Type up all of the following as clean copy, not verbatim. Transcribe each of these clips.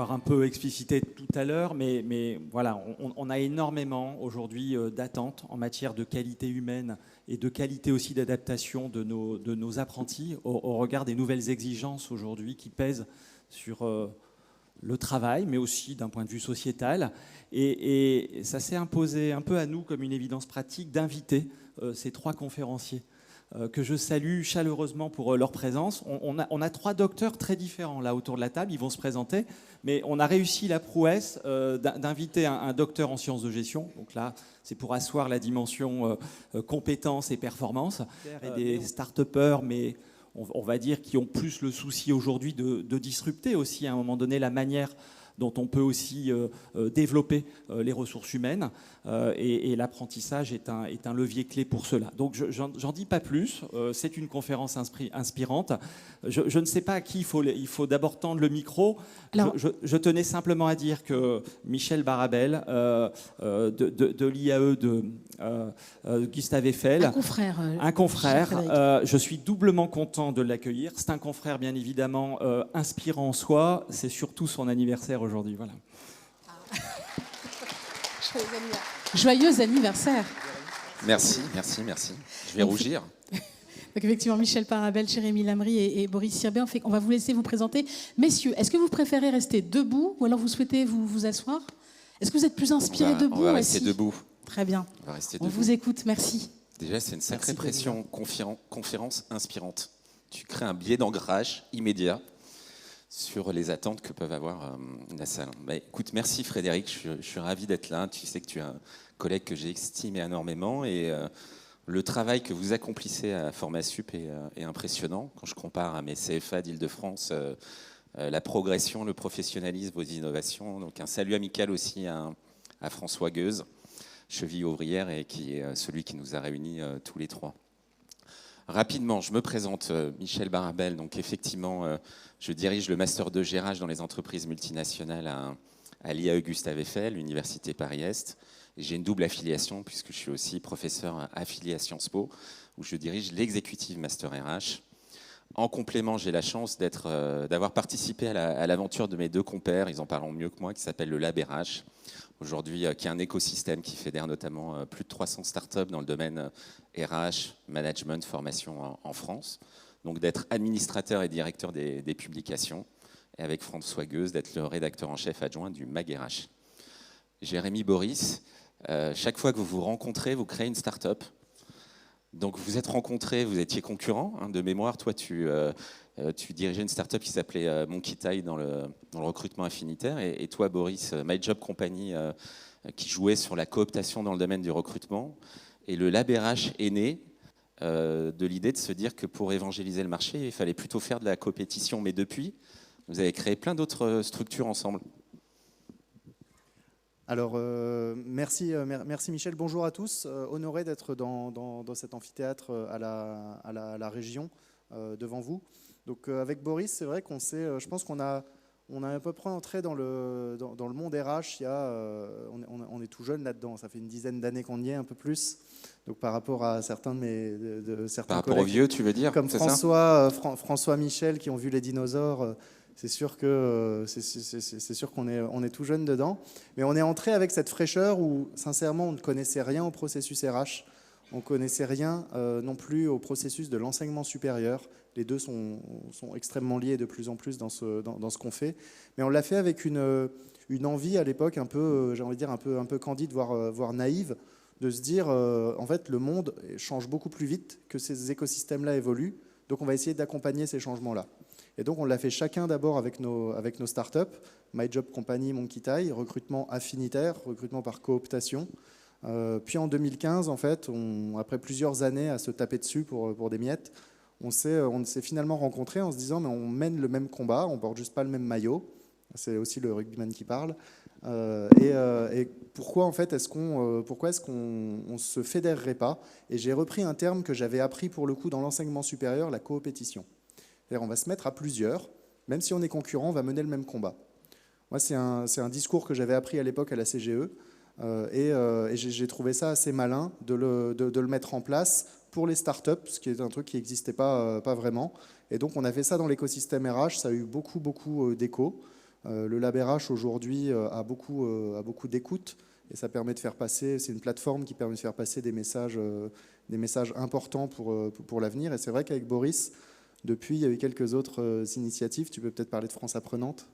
l'avoir un peu explicité tout à l'heure, mais voilà, on a énormément aujourd'hui d'attentes en matière de qualité humaine et de qualité aussi d'adaptation de nos apprentis au regard des nouvelles exigences aujourd'hui qui pèsent sur le travail, mais aussi d'un point de vue sociétal. Et ça s'est imposé un peu à nous comme une évidence pratique d'inviter ces trois conférenciers que je salue chaleureusement pour leur présence. On a trois docteurs très différents là autour de la table, ils vont se présenter, mais on a réussi la prouesse d'inviter un docteur en sciences de gestion, donc là c'est pour asseoir la dimension compétences et performance, et des start-upers, mais on va dire qui ont plus le souci aujourd'hui de disrupter aussi à un moment donné la manière dont on peut aussi développer les ressources humaines et l'apprentissage est un levier clé pour cela. Donc j'en dis pas plus, c'est une conférence inspirante. Je ne sais pas à qui il faut d'abord tendre le micro. Alors, je tenais simplement à dire que Michel Barabel de l'IAE de Gustave Eiffel, un confrère, je suis doublement content de l'accueillir. C'est un confrère bien évidemment inspirant en soi, c'est surtout son anniversaire aujourd'hui. Voilà. Joyeux anniversaire. Merci. Je vais rougir. Donc effectivement, Michel Barabel, Jérémy Lamry et Boris Sirbet, on va vous laisser vous présenter. Messieurs, est-ce que vous préférez rester debout ou alors vous souhaitez vous asseoir? Est-ce que vous êtes plus inspiré debout? On va rester debout. Très bien. On vous écoute, merci. Déjà, c'est une sacrée pression, conférence inspirante. Tu crées un biais d'ancrage immédiat sur les attentes que peuvent avoir la salle. Bah, écoute, merci Frédéric, je suis ravi d'être là. Tu sais que tu es un collègue que j'ai estimé énormément et le travail que vous accomplissez à Formasup est impressionnant. Quand je compare à mes CFA d'Île-de-France, la progression, le professionnalisme, vos innovations. Donc un salut amical aussi à François Gueuze, cheville ouvrière et qui est celui qui nous a réunis tous les trois. Rapidement, je me présente, Michel Barabel. Donc effectivement, je dirige le Master 2 GRH dans les entreprises multinationales à l'IAE Gustave Eiffel, l'Université Paris-Est. J'ai une double affiliation puisque je suis aussi professeur affilié à Sciences Po, où je dirige l'Executive Master RH. En complément, j'ai la chance d'avoir participé à l'aventure de mes deux compères, ils en parlent mieux que moi, qui s'appelle le Lab RH, aujourd'hui, qui est un écosystème qui fédère notamment plus de 300 startups dans le domaine RH, management, formation en France. Donc d'être administrateur et directeur des publications, et avec François Gueuze, d'être le rédacteur en chef adjoint du MAG RH. Jérémy, Boris, chaque fois que vous vous rencontrez, vous créez une startup. Donc vous êtes rencontrés, vous étiez concurrents, hein, de mémoire. Toi, tu dirigeais une start-up qui s'appelait Monkey Tie dans le recrutement affinitaire. Et toi, Boris, My Job Company, qui jouait sur la cooptation dans le domaine du recrutement. Et le Lab RH est né de l'idée de se dire que pour évangéliser le marché, il fallait plutôt faire de la compétition. Mais depuis, vous avez créé plein d'autres structures ensemble. Alors, merci Michel, bonjour à tous. Honoré d'être dans cet amphithéâtre à la région devant vous. Donc avec Boris, c'est vrai qu'on sait, je pense qu'on a à peu près entré dans le monde RH, on est tout jeune là-dedans, ça fait une dizaine d'années qu'on y est, un peu plus. Donc par rapport à certains certains par rapport aux vieux, tu veux dire, comme François Michel qui ont vu les dinosaures. C'est sûr qu'on est tout jeune dedans. Mais on est entré avec cette fraîcheur où, sincèrement, on ne connaissait rien au processus RH. On ne connaissait rien non plus au processus de l'enseignement supérieur. Les deux sont extrêmement liés de plus en plus dans ce qu'on fait. Mais on l'a fait avec une envie à l'époque un peu, j'ai envie de dire, un peu candide, voire naïve, de se dire, en fait, le monde change beaucoup plus vite que ces écosystèmes-là évoluent. Donc on va essayer d'accompagner ces changements-là. Et donc, on l'a fait chacun d'abord avec nos startups, My Job Company, Monkey Tie, recrutement affinitaire, recrutement par cooptation. Puis en 2015, en fait, après plusieurs années à se taper dessus pour des miettes, on s'est finalement rencontrés en se disant mais on mène le même combat, on porte juste pas le même maillot. C'est aussi le rugbyman qui parle. Et pourquoi en fait est-ce qu'on se fédérerait pas? Et j'ai repris un terme que j'avais appris pour le coup dans l'enseignement supérieur, la coopétition. C'est-à-dire on va se mettre à plusieurs, même si on est concurrent, on va mener le même combat. Moi, c'est un discours que j'avais appris à l'époque à la CGE, et j'ai trouvé ça assez malin de le mettre en place pour les startups, ce qui est un truc qui n'existait pas vraiment. Et donc, on a fait ça dans l'écosystème RH, ça a eu beaucoup d'écho. Le Lab RH aujourd'hui a beaucoup d'écoute et ça permet de faire passer, c'est une plateforme qui permet de faire passer des messages importants pour l'avenir. Et c'est vrai qu'avec Boris, depuis, il y a eu quelques autres initiatives. Tu peux peut-être parler de France Apprenante ?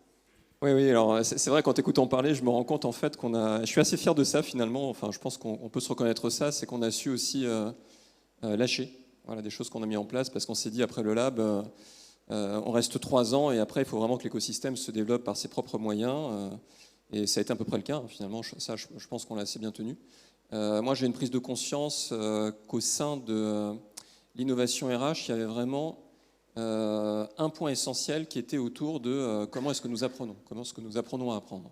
Oui, alors c'est vrai, qu'en t'écoutant parler, je me rends compte en fait je suis assez fier de ça finalement, enfin je pense qu'on peut se reconnaître ça, c'est qu'on a su aussi lâcher des choses qu'on a mis en place, parce qu'on s'est dit après le lab, on reste 3 ans et après il faut vraiment que l'écosystème se développe par ses propres moyens, et ça a été à peu près le cas, finalement, je pense qu'on l'a assez bien tenu. Moi j'ai une prise de conscience qu'au sein de l'innovation RH, il y avait vraiment un point essentiel qui était autour de comment est-ce que nous apprenons à apprendre.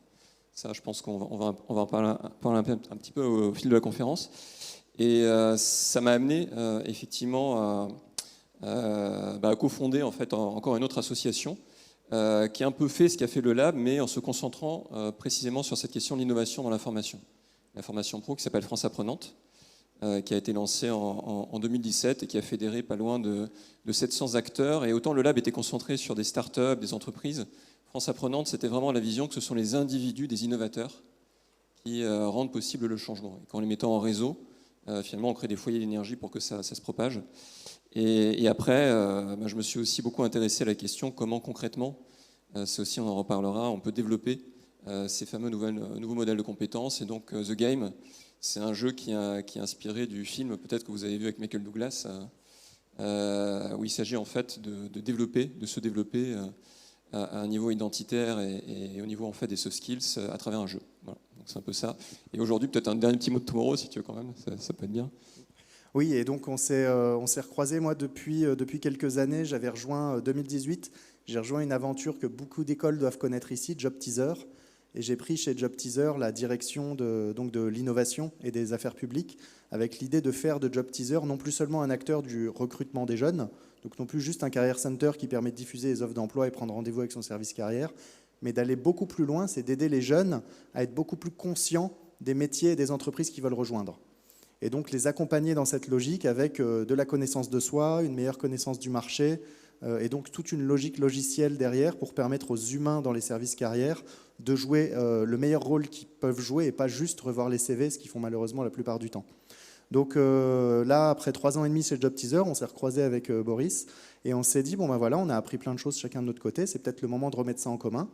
Ça, je pense qu'on va en parler un petit peu au fil de la conférence. Et ça m'a amené effectivement à cofonder en fait encore une autre association qui a un peu fait ce qu'a fait le Lab, mais en se concentrant précisément sur cette question de l'innovation dans la formation pro, qui s'appelle France Apprenante, qui a été lancé en 2017 et qui a fédéré pas loin de 700 acteurs. Et autant le Lab était concentré sur des startups, des entreprises, France Apprenante, c'était vraiment la vision que ce sont les individus, des innovateurs, qui rendent possible le changement. Et qu'en les mettant en réseau, finalement, on crée des foyers d'énergie pour que ça se propage. Et après, je me suis aussi beaucoup intéressé à la question comment concrètement, c'est aussi, on en reparlera, on peut développer ces fameux nouveaux modèles de compétences. Et donc, The Game, c'est un jeu qui est inspiré du film, peut-être que vous avez vu avec Michael Douglas, où il s'agit en fait de se développer à un niveau identitaire et au niveau en fait des soft skills à travers un jeu. Voilà. Donc c'est un peu ça. Et aujourd'hui, peut-être un dernier petit mot de Tomorrow, si tu veux quand même, ça peut être bien. Oui, et donc on s'est recroisés, moi, depuis quelques années. J'avais rejoint 2018, j'ai rejoint une aventure que beaucoup d'écoles doivent connaître ici, Job Teaser. Et j'ai pris chez Job Teaser la direction de l'innovation et des affaires publiques, avec l'idée de faire de Job Teaser non plus seulement un acteur du recrutement des jeunes, donc non plus juste un career center qui permet de diffuser les offres d'emploi et prendre rendez-vous avec son service carrière, mais d'aller beaucoup plus loin, c'est d'aider les jeunes à être beaucoup plus conscients des métiers et des entreprises qu'ils veulent rejoindre. Et donc les accompagner dans cette logique avec de la connaissance de soi, une meilleure connaissance du marché, et donc toute une logique logicielle derrière pour permettre aux humains dans les services carrières de jouer le meilleur rôle qu'ils peuvent jouer et pas juste revoir les CV, ce qu'ils font malheureusement la plupart du temps. Donc là, après 3 ans et demi chez Job Teaser, on s'est recroisé avec Boris et on s'est dit, voilà, on a appris plein de choses chacun de notre côté, c'est peut-être le moment de remettre ça en commun.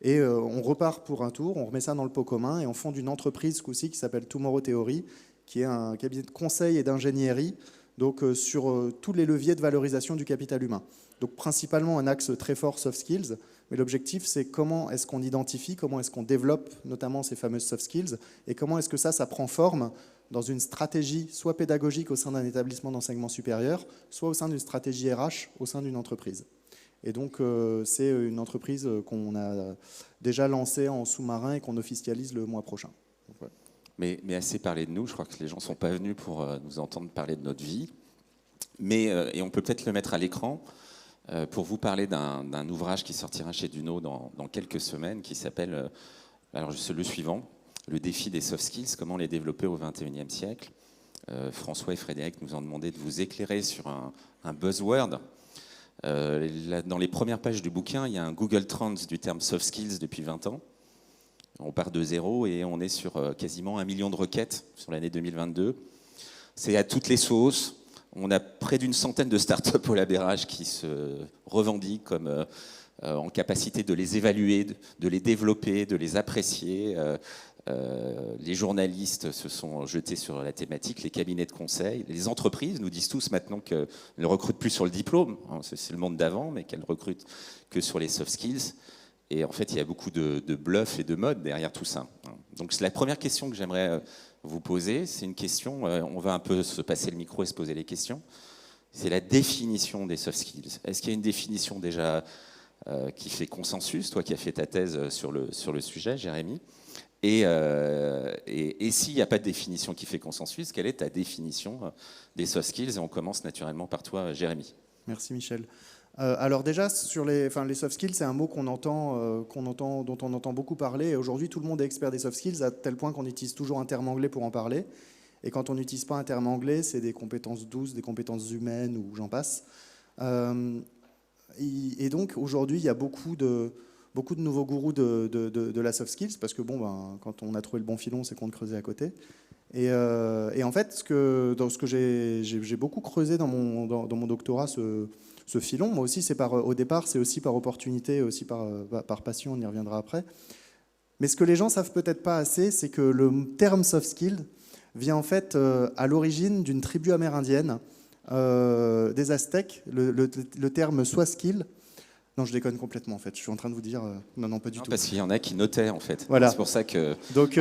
Et on repart pour un tour, on remet ça dans le pot commun et on fonde une entreprise ce coup-ci qui s'appelle Tomorrow Theory, qui est un cabinet de conseil et d'ingénierie donc, sur tous les leviers de valorisation du capital humain. Donc principalement un axe très fort soft skills, mais l'objectif c'est comment est-ce qu'on identifie, comment est-ce qu'on développe notamment ces fameuses soft skills et comment est-ce que ça prend forme dans une stratégie soit pédagogique au sein d'un établissement d'enseignement supérieur, soit au sein d'une stratégie RH au sein d'une entreprise. Et donc c'est une entreprise qu'on a déjà lancée en sous-marin et qu'on officialise le mois prochain. Donc, voilà. Mais assez parlé de nous, je crois que les gens ne sont pas venus pour nous entendre parler de notre vie. Et on peut peut-être le mettre à l'écran pour vous parler d'un ouvrage qui sortira chez Duno dans quelques semaines, qui s'appelle, le suivant, Le défi des soft skills, comment les développer au XXIe siècle. François et Frédéric nous ont demandé de vous éclairer sur un buzzword. Dans les premières pages du bouquin, il y a un Google Trends du terme soft skills depuis 20 ans. On part de zéro et on est sur quasiment 1 million de requêtes sur l'année 2022. C'est à toutes les sauces. On a près d'une centaine de startups au Lab RH qui se revendiquent comme en capacité de les évaluer, de les développer, de les apprécier. Les journalistes se sont jetés sur la thématique, les cabinets de conseil. Les entreprises nous disent tous maintenant qu'elles ne recrutent plus sur le diplôme. C'est le monde d'avant, mais qu'elles recrutent que sur les soft skills. Et en fait, il y a beaucoup de bluff et de mode derrière tout ça. Donc, c'est la première question que j'aimerais vous poser. C'est une question, on va un peu se passer le micro et se poser les questions. C'est la définition des soft skills. Est-ce qu'il y a une définition déjà qui fait consensus, toi qui as fait ta thèse sur le sujet, Jérémy ? Et s'il n'y a pas de définition qui fait consensus, quelle est ta définition des soft skills ? Et on commence naturellement par toi, Jérémy. Merci Michel. Alors déjà, sur les soft skills, c'est un mot dont on entend beaucoup parler. Et aujourd'hui, tout le monde est expert des soft skills, à tel point qu'on utilise toujours un terme anglais pour en parler. Et quand on n'utilise pas un terme anglais, c'est des compétences douces, des compétences humaines, ou j'en passe. Et donc, aujourd'hui, il y a beaucoup beaucoup de nouveaux gourous de la soft skills, parce que quand on a trouvé le bon filon, c'est qu'on le creusait à côté. Et en fait, dans ce que j'ai beaucoup creusé dans mon doctorat, ce filon, moi aussi, au départ, c'est aussi par opportunité, aussi par passion, on y reviendra après. Mais ce que les gens savent peut-être pas assez, c'est que le terme soft skill vient en fait à l'origine d'une tribu amérindienne, des Aztèques, le terme Swaskill. Non, je déconne complètement en fait. Je suis en train de vous dire non, pas du tout. Parce qu'il y en a qui notaient en fait. Voilà. C'est pour ça que Donc,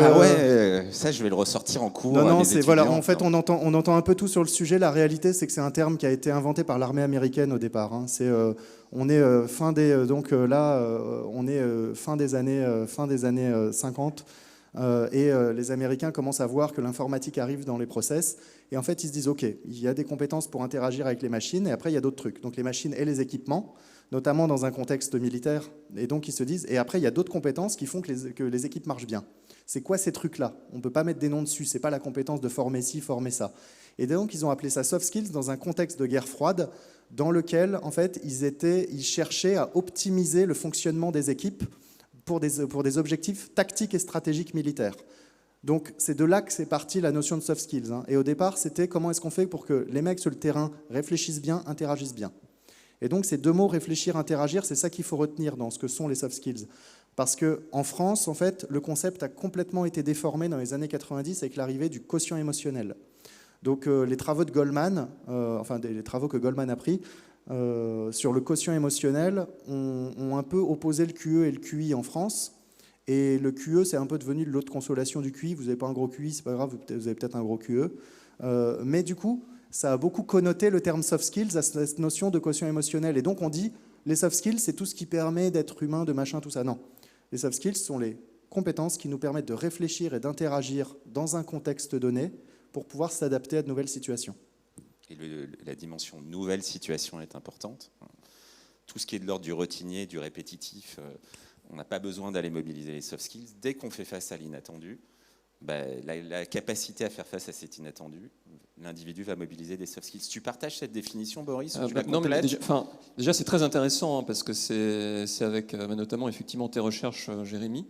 ça je vais le ressortir en cours. Non, c'est voilà. En fait, on entend un peu tout sur le sujet. La réalité, c'est que c'est un terme qui a été inventé par l'armée américaine au départ. Hein. On est fin des années 50. Les Américains commencent à voir que l'informatique arrive dans les process. Et en fait, ils se disent, OK, il y a des compétences pour interagir avec les machines, et après, il y a d'autres trucs. Donc les machines et les équipements, notamment dans un contexte militaire. Et donc, ils se disent, et après, il y a d'autres compétences qui font que les équipes marchent bien. C'est quoi ces trucs-là? On ne peut pas mettre des noms dessus. Ce n'est pas la compétence de former ci, former ça. Et donc, ils ont appelé ça soft skills dans un contexte de guerre froide, dans lequel, en fait, ils cherchaient à optimiser le fonctionnement des équipes pour des objectifs tactiques et stratégiques militaires. Donc c'est de là que c'est parti la notion de soft skills. Hein. Et au départ, c'était comment est-ce qu'on fait pour que les mecs sur le terrain réfléchissent bien, interagissent bien. Et donc ces deux mots, réfléchir, interagir, c'est ça qu'il faut retenir dans ce que sont les soft skills. Parce qu'en France, en fait, le concept a complètement été déformé dans les années 90 avec l'arrivée du quotient émotionnel. Donc les travaux de Goldman, les travaux que Goldman a pris, sur le quotient émotionnel ont un peu opposé le QE et le QI en France. Et le QE, c'est un peu devenu de l'autre consolation du QI. Vous n'avez pas un gros QI, c'est pas grave, vous avez peut-être un gros QE. Mais du coup, ça a beaucoup connoté le terme soft skills à cette notion de quotient émotionnel. Et donc on dit, les soft skills, c'est tout ce qui permet d'être humain, de machin, tout ça. Non. Les soft skills sont les compétences qui nous permettent de réfléchir et d'interagir dans un contexte donné pour pouvoir s'adapter à de nouvelles situations. Et la dimension nouvelle situation est importante. Tout ce qui est de l'ordre du routinier, du répétitif, on n'a pas besoin d'aller mobiliser les soft skills. Dès qu'on fait face à l'inattendu, la capacité à faire face à cet inattendu, l'individu va mobiliser des soft skills. Tu partages cette définition, Boris? Déjà, c'est très intéressant hein, parce que c'est avec notamment effectivement tes recherches, Jérémy,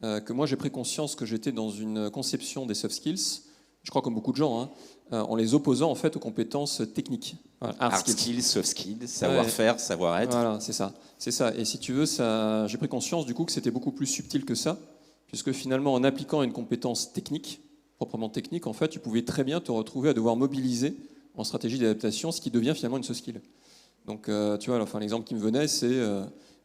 que moi j'ai pris conscience que j'étais dans une conception des soft skills, je crois comme beaucoup de gens, en les opposant en fait aux compétences techniques. Voilà, hard skills, soft skills, savoir-faire, savoir-être. Voilà, c'est ça. Et si tu veux, j'ai pris conscience du coup que c'était beaucoup plus subtil que ça, puisque finalement, en appliquant une compétence technique, proprement technique, en fait, tu pouvais très bien te retrouver à devoir mobiliser en stratégie d'adaptation ce qui devient finalement une soft skill. Donc, tu vois, l'exemple qui me venait, c'est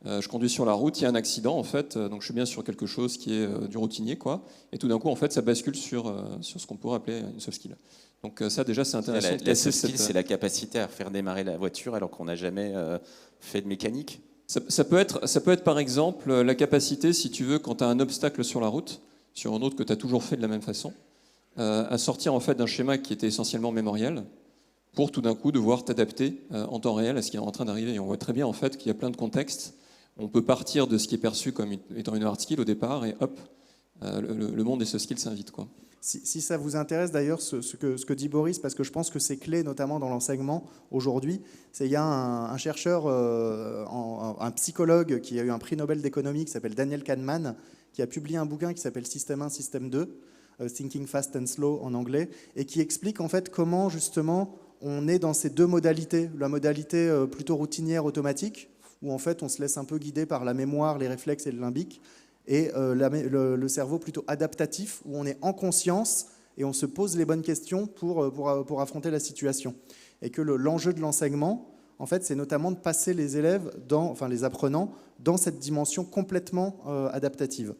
je conduis sur la route, il y a un accident, en fait, donc je suis bien sur quelque chose qui est du routinier, quoi, et tout d'un coup, en fait, ça bascule sur ce qu'on pourrait appeler une soft skill. Donc ça, déjà, c'est intéressant. La soft skill, c'est la capacité à faire démarrer la voiture alors qu'on n'a jamais fait de mécanique. Ça peut être, par exemple, la capacité, si tu veux, quand tu as un obstacle sur la route, sur un autre que tu as toujours fait de la même façon, à sortir en fait d'un schéma qui était essentiellement mémoriel, pour tout d'un coup devoir t'adapter en temps réel à ce qui est en train d'arriver. Et on voit très bien en fait qu'il y a plein de contextes. On peut partir de ce qui est perçu comme étant une hard skill au départ, et hop, le monde des soft skills s'invite, quoi. Si ça vous intéresse d'ailleurs ce que dit Boris, parce que je pense que c'est clé notamment dans l'enseignement aujourd'hui, il y a un chercheur, un psychologue qui a eu un prix Nobel d'économie qui s'appelle Daniel Kahneman, qui a publié un bouquin qui s'appelle Système 1, Système 2, Thinking Fast and Slow en anglais, et qui explique en fait comment justement on est dans ces deux modalités, la modalité plutôt routinière, automatique, où en fait on se laisse un peu guider par la mémoire, les réflexes et le limbique, et le cerveau plutôt adaptatif, où on est en conscience et on se pose les bonnes questions pour affronter la situation. Et que l'enjeu de l'enseignement, en fait, c'est notamment de passer les élèves, les apprenants, dans cette dimension complètement adaptative.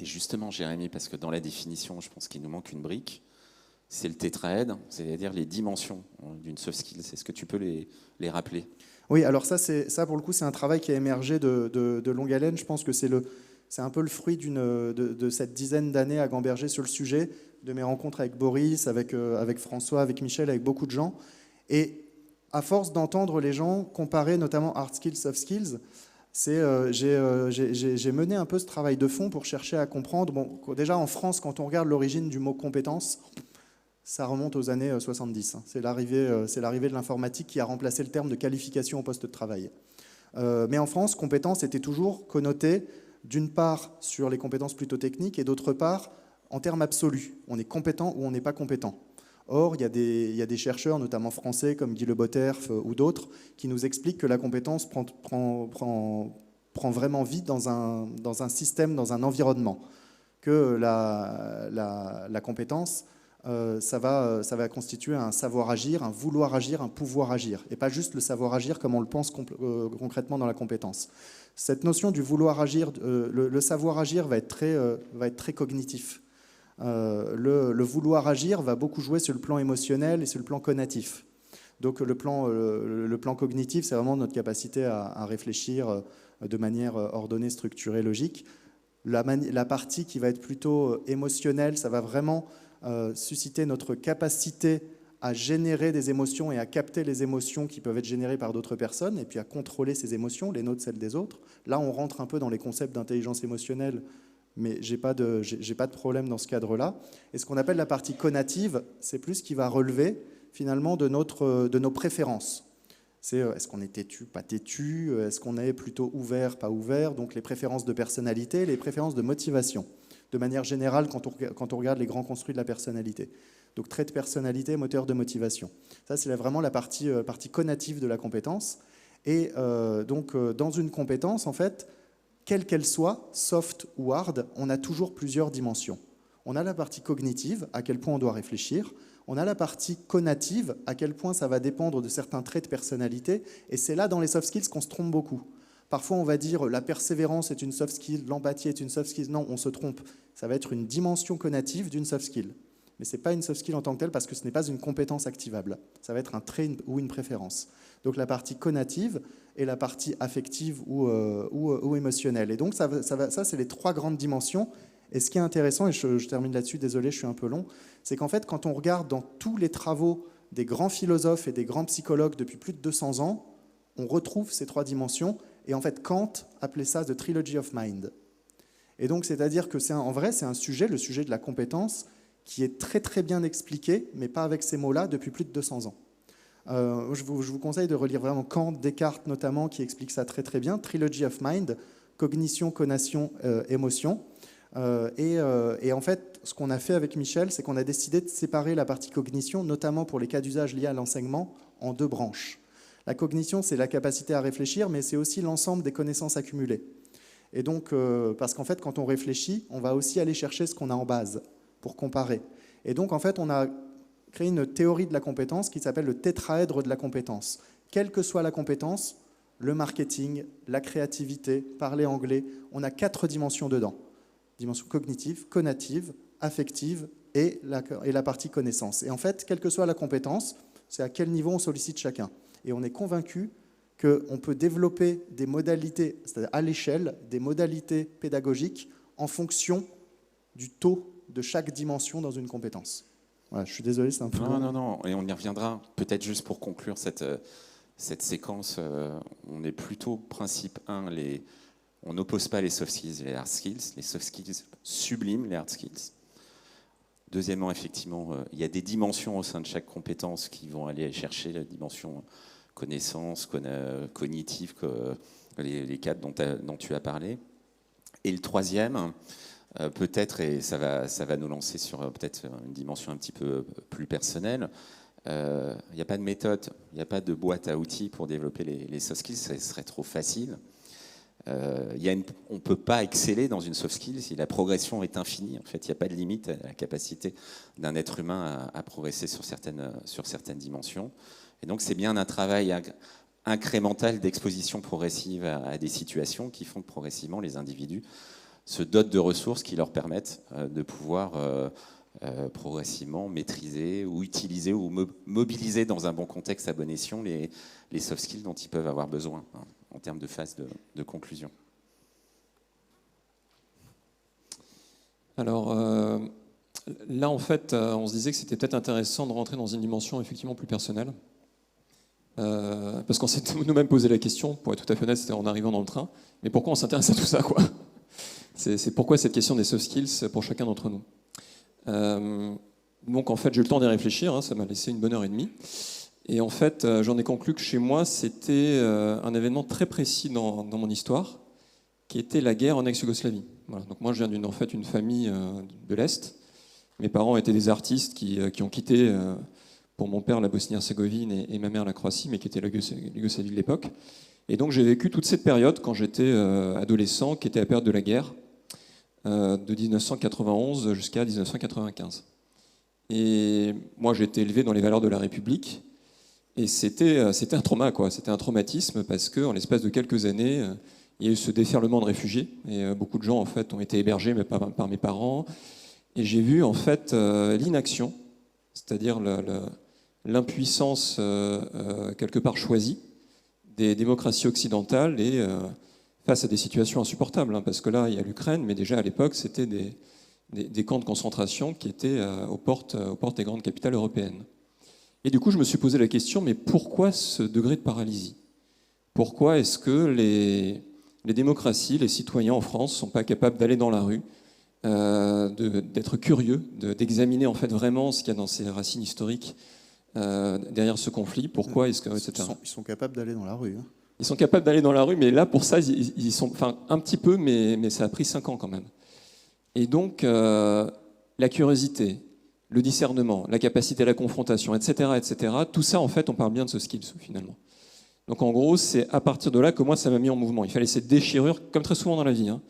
Et justement, Jérémy, parce que dans la définition, je pense qu'il nous manque une brique, c'est le tétraède, c'est-à-dire les dimensions d'une soft skill. Est-ce que tu peux les rappeler? Oui, alors ça, pour le coup, c'est un travail qui a émergé de longue haleine. Je pense que c'est un peu le fruit de cette dizaine d'années à gamberger sur le sujet, de mes rencontres avec Boris, avec François, avec Michel, avec beaucoup de gens. Et à force d'entendre les gens comparer notamment hard skills, soft skills, j'ai mené un peu ce travail de fond pour chercher à comprendre. Bon, déjà en France, quand on regarde l'origine du mot compétence, ça remonte aux années 70. C'est l'arrivée de l'informatique qui a remplacé le terme de qualification au poste de travail. Mais en France, compétence était toujours connotée d'une part sur les compétences plutôt techniques et d'autre part en termes absolus. On est compétent ou on n'est pas compétent. Or, il y a des chercheurs, notamment français comme Guy Le Botterf ou d'autres, qui nous expliquent que la compétence prend vraiment vie dans un système, dans un environnement. Que la compétence, ça va constituer un savoir-agir, un vouloir-agir, un pouvoir-agir, et pas juste le savoir-agir comme on le pense concrètement dans la compétence. Cette notion du vouloir-agir, le savoir-agir va être très cognitif. Le vouloir agir va beaucoup jouer sur le plan émotionnel et sur le plan cognitif. Donc le plan cognitif, c'est vraiment notre capacité à réfléchir de manière ordonnée, structurée, logique. La partie qui va être plutôt émotionnelle, ça va vraiment susciter notre capacité à générer des émotions et à capter les émotions qui peuvent être générées par d'autres personnes, et puis à contrôler ces émotions, les nôtres, celles des autres. Là, on rentre un peu dans les concepts d'intelligence émotionnelle, mais j'ai pas de problème dans ce cadre-là. Et ce qu'on appelle la partie conative, c'est plus ce qui va relever finalement de nos préférences. C'est est-ce qu'on est têtu, pas têtu, est-ce qu'on est plutôt ouvert, pas ouvert, donc les préférences de personnalité, les préférences de motivation, de manière générale quand on regarde les grands construits de la personnalité. Donc trait de personnalité, moteur de motivation. Ça, c'est vraiment la partie conative de la compétence. Et donc dans une compétence, en fait, quelle qu'elle soit, soft ou hard, on a toujours plusieurs dimensions. On a la partie cognitive, à quel point on doit réfléchir. On a la partie conative, à quel point ça va dépendre de certains traits de personnalité. Et c'est là, dans les soft skills, qu'on se trompe beaucoup. Parfois, on va dire la persévérance est une soft skill, l'empathie est une soft skill. Non, on se trompe. Ça va être une dimension conative d'une soft skill. Mais ce n'est pas une soft skill en tant que telle parce que ce n'est pas une compétence activable. Ça va être un trait ou une préférence. Donc la partie conative et la partie affective ou émotionnelle. Et donc ça c'est les trois grandes dimensions. Et ce qui est intéressant, et je termine là-dessus, désolé, je suis un peu long, c'est qu'en fait, quand on regarde dans tous les travaux des grands philosophes et des grands psychologues depuis plus de 200 ans, on retrouve ces trois dimensions. Et en fait, Kant appelait ça « the trilogy of mind ». Et donc, c'est-à-dire que en vrai, c'est un sujet, le sujet de la compétence, qui est très très bien expliqué, mais pas avec ces mots-là, depuis plus de 200 ans. Je vous conseille de relire vraiment Kant, Descartes notamment, qui explique ça très très bien. Trilogy of Mind, cognition, conation, émotion. Et en fait, ce qu'on a fait avec Michel, c'est qu'on a décidé de séparer la partie cognition, notamment pour les cas d'usage liés à l'enseignement, en deux branches. La cognition, c'est la capacité à réfléchir, mais c'est aussi l'ensemble des connaissances accumulées. Et donc, parce qu'en fait, quand on réfléchit, on va aussi aller chercher ce qu'on a en base pour comparer. Et donc, en fait, on a créé une théorie de la compétence qui s'appelle le tétraèdre de la compétence. Quelle que soit la compétence, le marketing, la créativité, parler anglais, on a 4 dimensions dedans. Dimension cognitive, conative, affective et la partie connaissance. Et en fait, quelle que soit la compétence, c'est à quel niveau on sollicite chacun. Et on est convaincu qu'on peut développer des modalités, c'est-à-dire à l'échelle, des modalités pédagogiques en fonction du taux de chaque dimension dans une compétence. Voilà, je suis désolé, c'est un peu... Non, et on y reviendra. Peut-être juste pour conclure cette séquence, on est plutôt principe 1, on n'oppose pas les soft skills et les hard skills. Les soft skills subliment les hard skills. Deuxièmement, effectivement, il y a des dimensions au sein de chaque compétence qui vont aller chercher la dimension connaissance, cognitive, les cadres dont tu as parlé. Et le troisième, peut-être, et ça va nous lancer sur peut-être une dimension un petit peu plus personnelle, il n'y a pas de méthode, il n'y a pas de boîte à outils pour développer les soft skills, ce serait trop facile. On ne peut pas exceller dans une soft skill si la progression est infinie. En fait, il n'y a pas de limite à la capacité d'un être humain à progresser sur certaines dimensions. Et donc, c'est bien un travail incrémental d'exposition progressive à des situations qui font que progressivement, les individus se dotent de ressources qui leur permettent de pouvoir progressivement maîtriser ou utiliser ou mobiliser dans un bon contexte à bon escient les soft skills dont ils peuvent avoir besoin en termes de phase de conclusion. Alors là, en fait, on se disait que c'était peut-être intéressant de rentrer dans une dimension effectivement plus personnelle. Parce qu'on s'est nous-mêmes posé la question, pour être tout à fait honnête, c'était en arrivant dans le train, mais pourquoi on s'intéresse à tout ça, quoi ? C'est pourquoi cette question des soft skills pour chacun d'entre nous. Donc en fait, j'ai eu le temps d'y réfléchir, ça m'a laissé une bonne heure et demie. Et en fait, j'en ai conclu que chez moi, c'était un événement très précis dans mon histoire, qui était la guerre en ex-Yougoslavie. Voilà. Donc moi, je viens d'une famille de l'Est. Mes parents étaient des artistes qui ont quitté, pour mon père, la Bosnie-Herzégovine et ma mère, la Croatie, mais qui était la Yougoslavie de l'époque. Et donc j'ai vécu toute cette période, quand j'étais adolescent, qui était la période de la guerre, de 1991 jusqu'à 1995. Et moi, j'ai été élevé dans les valeurs de la République. Et c'était un trauma, quoi. C'était un traumatisme parce qu'en l'espace de quelques années, il y a eu ce déferlement de réfugiés. Et beaucoup de gens, en fait, ont été hébergés, mais pas par mes parents. Et j'ai vu, en fait, l'inaction, c'est-à-dire l'impuissance, quelque part choisie, des démocraties occidentales et face à des situations insupportables. Hein, parce que là, il y a l'Ukraine, mais déjà à l'époque, c'était des camps de concentration qui étaient aux portes des grandes capitales européennes. Et du coup, je me suis posé la question, mais pourquoi ce degré de paralysie? Pourquoi est-ce que les démocraties, les citoyens en France ne sont pas capables d'aller dans la rue, d'être curieux, d'examiner en fait vraiment ce qu'il y a dans ces racines historiques derrière ce conflit? Pourquoi est-ce que, etc. Ils sont capables d'aller dans la rue. Hein. Ils sont capables d'aller dans la rue, mais là, pour ça, ils sont, enfin, un petit peu, mais ça a pris 5 ans quand même. Et donc, la curiosité, le discernement, la capacité à la confrontation, etc., tout ça, en fait, on parle bien de ce skills, finalement. Donc, en gros, c'est à partir de là que moi, ça m'a mis en mouvement. Il fallait cette déchirure, comme très souvent dans la vie. Hein.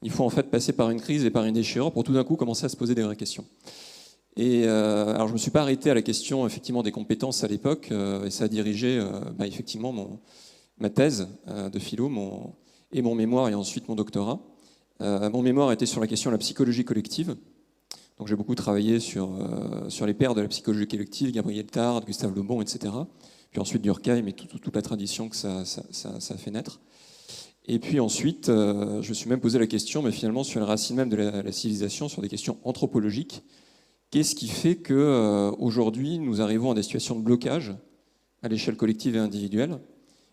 Il faut en fait passer par une crise et par une déchirure pour tout d'un coup commencer à se poser des vraies questions. Et alors, je ne me suis pas arrêté à la question, effectivement, des compétences à l'époque, et ça a dirigé, effectivement, ma thèse de philo et mon mémoire et ensuite mon doctorat. Mon mémoire était sur la question de la psychologie collective. Donc j'ai beaucoup travaillé sur les pères de la psychologie collective, Gabriel Tarde, Gustave Le Bon, etc. Puis ensuite Durkheim et toute la tradition que ça a fait naître. Et puis ensuite, je me suis même posé la question, mais finalement sur les racines même de la civilisation, sur des questions anthropologiques. Qu'est-ce qui fait qu'aujourd'hui, nous arrivons à des situations de blocage à l'échelle collective et individuelle?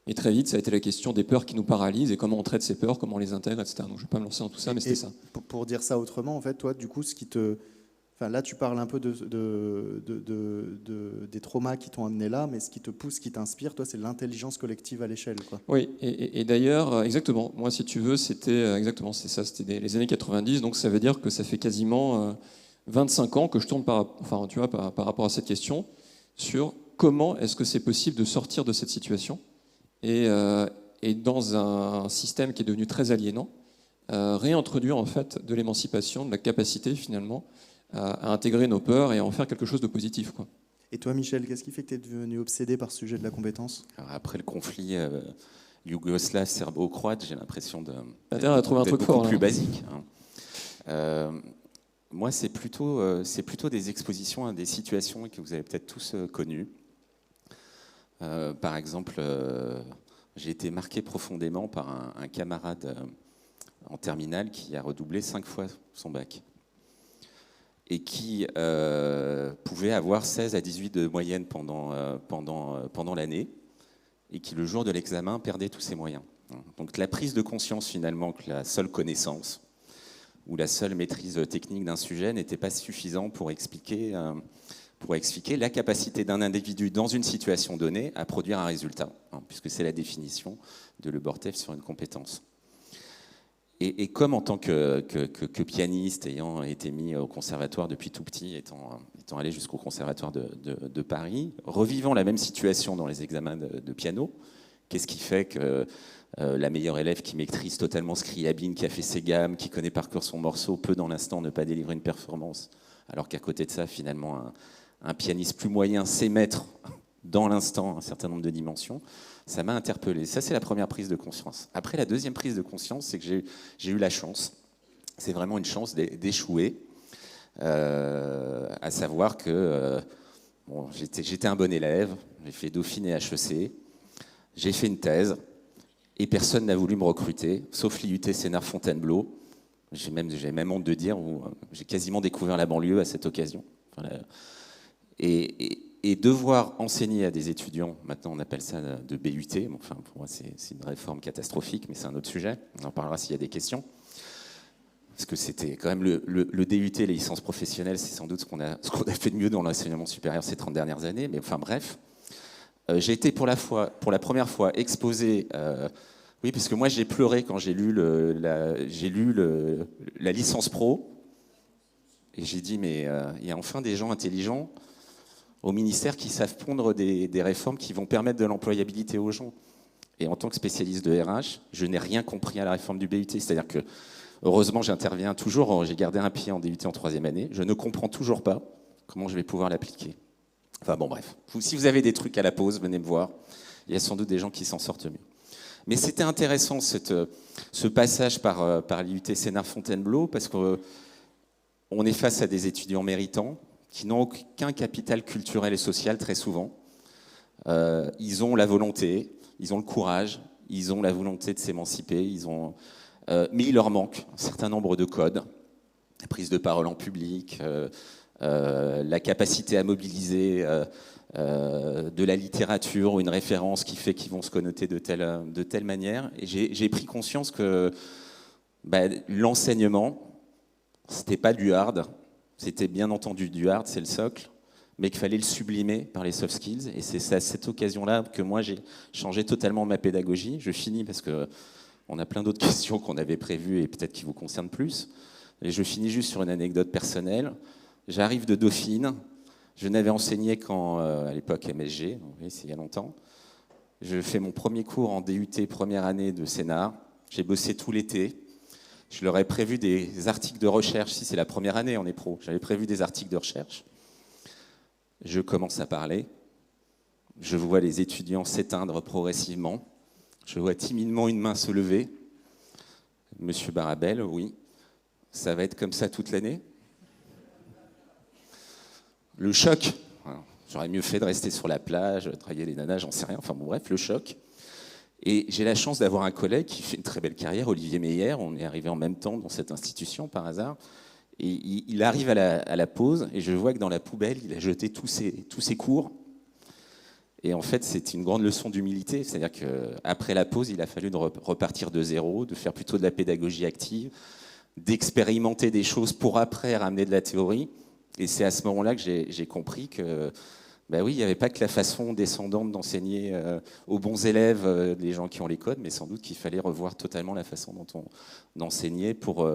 Et très vite, ça a été la question des peurs qui nous paralysent et comment on traite ces peurs, comment on les intègre, etc. Donc je ne vais pas me lancer dans tout ça, mais c'était ça. Pour dire ça autrement, en fait, toi, du coup, enfin, là, tu parles un peu des traumas qui t'ont amené là, mais ce qui te pousse, ce qui t'inspire, toi, c'est l'intelligence collective à l'échelle, quoi. Oui, et d'ailleurs, exactement. Moi, si tu veux, c'était exactement, c'est ça. C'était les années 90, donc ça veut dire que ça fait quasiment 25 ans que je tourne par rapport à cette question sur comment est-ce que c'est possible de sortir de cette situation. Et dans un système qui est devenu très aliénant, réintroduire en fait de l'émancipation, de la capacité finalement à intégrer nos peurs et à en faire quelque chose de positif, quoi. Et toi, Michel, qu'est-ce qui fait que tu es devenu obsédé par ce sujet de la compétence? Alors, après le conflit yougoslave, serbo-croate, j'ai l'impression à trouver un truc beaucoup fort, plus là. basique. Hein. Moi, c'est plutôt des expositions à des situations que vous avez peut-être tous connues. Par exemple, j'ai été marqué profondément par un camarade en terminale qui a redoublé 5 fois son bac et qui pouvait avoir 16 à 18 de moyenne pendant l'année et qui, le jour de l'examen, perdait tous ses moyens. Donc la prise de conscience finalement que la seule connaissance ou la seule maîtrise technique d'un sujet n'était pas suffisant pour expliquer la capacité d'un individu dans une situation donnée à produire un résultat, puisque c'est la définition de Le Bortev sur une compétence. Et comme en tant que pianiste, ayant été mis au conservatoire depuis tout petit, étant allé jusqu'au conservatoire de Paris, revivant la même situation dans les examens de piano, qu'est-ce qui fait que la meilleure élève qui maîtrise totalement Scriabine, qui a fait ses gammes, qui connaît par cœur son morceau, peut dans l'instant ne pas délivrer une performance, alors qu'à côté de ça, finalement, un pianiste plus moyen sait mettre dans l'instant un certain nombre de dimensions. Ça m'a interpellé. Ça, c'est la première prise de conscience. Après, la deuxième prise de conscience, c'est que j'ai eu la chance, c'est vraiment une chance d'échouer, à savoir que j'étais un bon élève, j'ai fait Dauphine et HEC, j'ai fait une thèse, et personne n'a voulu me recruter, sauf l'IUT Sénart-Fontainebleau. J'ai même honte de dire, où j'ai quasiment découvert la banlieue à cette occasion. Et devoir enseigner à des étudiants, maintenant on appelle ça de BUT, enfin pour moi c'est une réforme catastrophique, mais c'est un autre sujet, on en parlera s'il y a des questions. Parce que c'était quand même le DUT, les licences professionnelles, c'est sans doute ce qu'on a fait de mieux dans l'enseignement supérieur ces 30 dernières années, mais enfin bref. J'ai été pour la première fois exposé. Oui, parce que moi j'ai pleuré quand j'ai lu la licence pro. Et j'ai dit, mais il y a enfin des gens intelligents au ministère qui savent pondre des réformes qui vont permettre de l'employabilité aux gens. Et en tant que spécialiste de RH, je n'ai rien compris à la réforme du BUT. C'est-à-dire que, heureusement, j'interviens toujours, j'ai gardé un pied en DUT en 3e année. Je ne comprends toujours pas comment je vais pouvoir l'appliquer. Enfin bon, bref. Si vous avez des trucs à la pause, venez me voir. Il y a sans doute des gens qui s'en sortent mieux. Mais c'était intéressant ce passage par l'IUT Sénart-Fontainebleau, parce qu'on est face à des étudiants méritants qui n'ont aucun capital culturel et social très souvent. Ils ont la volonté, ils ont le courage, ils ont la volonté de s'émanciper, mais il leur manque un certain nombre de codes, la prise de parole en public, la capacité à mobiliser de la littérature ou une référence qui fait qu'ils vont se connoter de telle manière. Et j'ai pris conscience que l'enseignement, c'était pas du hard, c'était bien entendu du hard, c'est le socle, mais qu'il fallait le sublimer par les soft skills. Et c'est à cette occasion-là que moi, j'ai changé totalement ma pédagogie. Je finis parce qu'on a plein d'autres questions qu'on avait prévues et peut-être qui vous concernent plus. Et je finis juste sur une anecdote personnelle. J'arrive de Dauphine. Je n'avais enseigné qu'à l'époque MSG, c'est il y a longtemps. Je fais mon premier cours en DUT première année de Sénart. J'ai bossé tout l'été. Je leur ai prévu des articles de recherche. Si c'est la première année, on est pro. J'avais prévu des articles de recherche. Je commence à parler. Je vois les étudiants s'éteindre progressivement. Je vois timidement une main se lever. Monsieur Barabel, oui. Ça va être comme ça toute l'année? Le choc. J'aurais mieux fait de rester sur la plage, draguer les nanas, j'en sais rien. Enfin bon, bref, le choc. Et j'ai la chance d'avoir un collègue qui fait une très belle carrière, Olivier Meyer. On est arrivé en même temps dans cette institution par hasard. Et il arrive à la pause et je vois que dans la poubelle, il a jeté tous ses cours. Et en fait, c'est une grande leçon d'humilité. C'est-à-dire qu'après la pause, il a fallu repartir de zéro, de faire plutôt de la pédagogie active, d'expérimenter des choses pour après ramener de la théorie. Et c'est à ce moment-là que j'ai compris que, oui, il n'y avait pas que la façon descendante d'enseigner aux bons élèves les gens qui ont les codes, mais sans doute qu'il fallait revoir totalement la façon dont on enseignait pour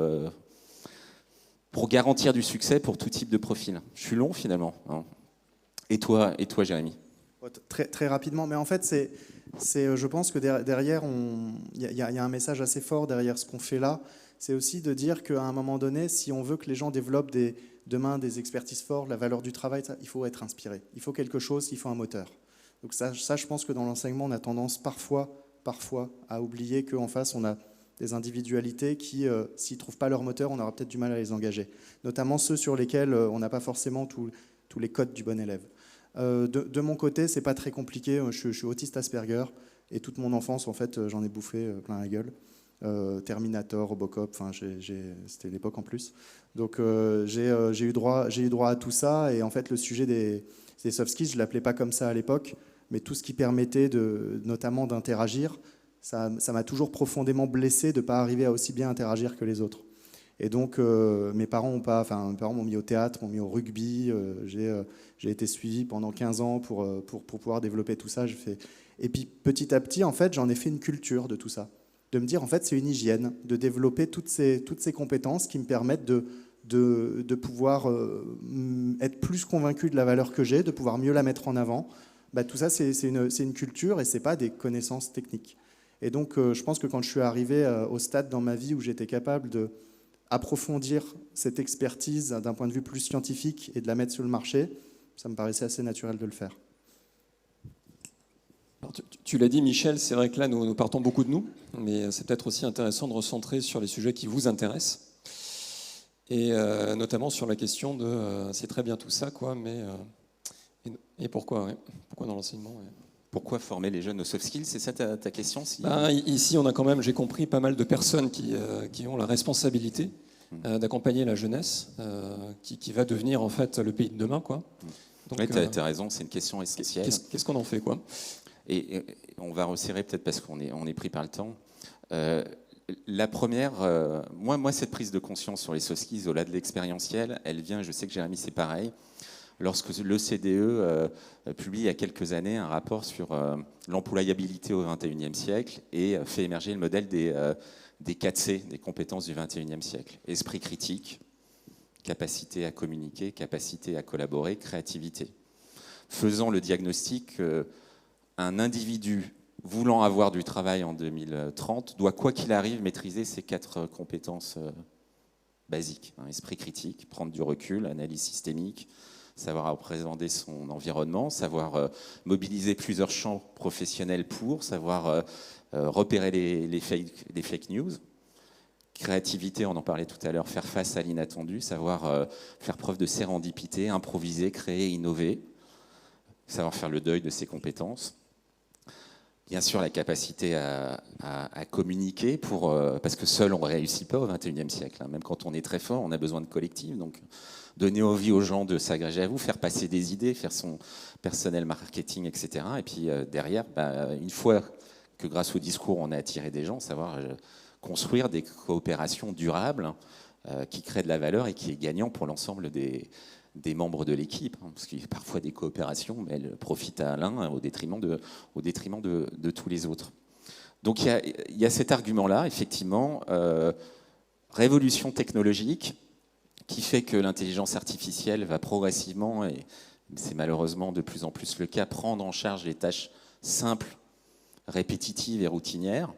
garantir du succès pour tout type de profil. Je suis long finalement. Hein. Et toi, Jérémy? Très, très rapidement, mais en fait, je pense que derrière, il y a un message assez fort derrière ce qu'on fait là. C'est aussi de dire qu'à un moment donné, si on veut que les gens développent demain des expertises fortes, la valeur du travail, il faut être inspiré. Il faut quelque chose, il faut un moteur. Donc ça, je pense que dans l'enseignement, on a tendance parfois à oublier qu'en face, on a des individualités qui, s'ils ne trouvent pas leur moteur, on aura peut-être du mal à les engager. Notamment ceux sur lesquels on n'a pas forcément tous les codes du bon élève. De mon côté, c'est pas très compliqué. Je suis autiste Asperger et toute mon enfance, en fait, j'en ai bouffé plein la gueule. Terminator, Robocop, c'était l'époque en plus. Donc j'ai eu droit à tout ça. Et en fait, le sujet des soft skills, je l'appelais pas comme ça à l'époque, mais tout ce qui permettait notamment d'interagir, ça m'a toujours profondément blessé de ne pas arriver à aussi bien interagir que les autres. Et donc, mes parents m'ont mis au théâtre, m'ont mis au rugby. J'ai été suivi pendant 15 ans pour pouvoir développer tout ça. Et puis, petit à petit, en fait, j'en ai fait une culture de tout ça. De me dire, en fait, c'est une hygiène, de développer toutes ces compétences qui me permettent de pouvoir être plus convaincu de la valeur que j'ai, de pouvoir mieux la mettre en avant. Tout ça, c'est une culture et ce n'est pas des connaissances techniques. Et donc, je pense que quand je suis arrivé au stade dans ma vie où j'étais capable d'approfondir cette expertise d'un point de vue plus scientifique et de la mettre sur le marché, ça me paraissait assez naturel de le faire. Alors, tu l'as dit, Michel, c'est vrai que là, nous partons beaucoup de nous, mais c'est peut-être aussi intéressant de recentrer sur les sujets qui vous intéressent, et notamment sur la question de c'est très bien tout ça, quoi, mais et pourquoi, ouais. Pourquoi dans l'enseignement, ouais. Pourquoi former les jeunes aux soft skills? C'est ça ta question? Ici, on a quand même, j'ai compris, pas mal de personnes qui ont la responsabilité d'accompagner la jeunesse, qui va devenir en fait le pays de demain, quoi. Donc, oui, tu as raison, c'est une question essentielle. Qu'est-ce qu'on en fait, quoi? Et on va resserrer peut-être parce qu'on est pris par le temps. La première, moi, cette prise de conscience sur les soft skills, au-delà de l'expérientiel, elle vient, je sais que Jérémy, c'est pareil. lorsque l'OCDE publie il y a quelques années un rapport sur l'employabilité au XXIe siècle et fait émerger le modèle des 4C, des compétences du XXIe siècle. Esprit critique, capacité à communiquer, capacité à collaborer, créativité. Faisant le diagnostic qu'un individu voulant avoir du travail en 2030 doit, quoi qu'il arrive, maîtriser ces 4 compétences basiques. Esprit critique, prendre du recul, analyse systémique, savoir appréhender son environnement, savoir mobiliser plusieurs champs professionnels pour, savoir repérer les fake news. Créativité, on en parlait tout à l'heure, faire face à l'inattendu, savoir faire preuve de sérendipité, improviser, créer, innover, savoir faire le deuil de ses compétences. Bien sûr, la capacité à communiquer, parce que seul, on ne réussit pas au XXIe siècle. Même quand on est très fort, on a besoin de collectif. Donc, donner envie aux gens de s'agréger à vous, faire passer des idées, faire son personnel marketing, etc. Et puis derrière, une fois que grâce au discours, on a attiré des gens, savoir construire des coopérations durables qui créent de la valeur et qui est gagnant pour l'ensemble des membres de l'équipe, parce qu'il y a parfois des coopérations, mais elles profitent à l'un au détriment de tous les autres. Donc il y a cet argument-là, effectivement, révolution technologique, qui fait que l'intelligence artificielle va progressivement, et c'est malheureusement de plus en plus le cas, prendre en charge les tâches simples, répétitives et routinières.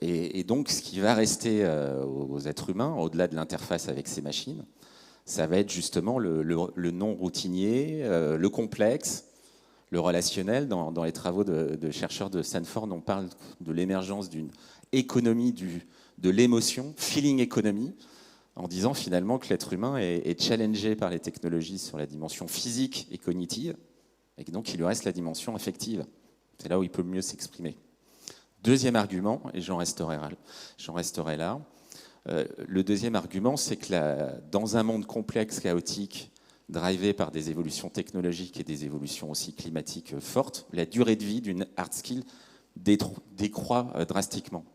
Et donc ce qui va rester aux êtres humains, au-delà de l'interface avec ces machines, ça va être justement le non routinier, le complexe, le relationnel. Dans les travaux de chercheurs de Stanford, on parle de l'émergence d'une économie de l'émotion, feeling economy, en disant finalement que l'être humain est challengé par les technologies sur la dimension physique et cognitive, et que donc il lui reste la dimension affective. C'est là où il peut mieux s'exprimer. Deuxième argument, et j'en resterai là, le deuxième argument, c'est que dans un monde complexe, chaotique, drivé par des évolutions technologiques et des évolutions aussi climatiques fortes, la durée de vie d'une hard skill décroît drastiquement.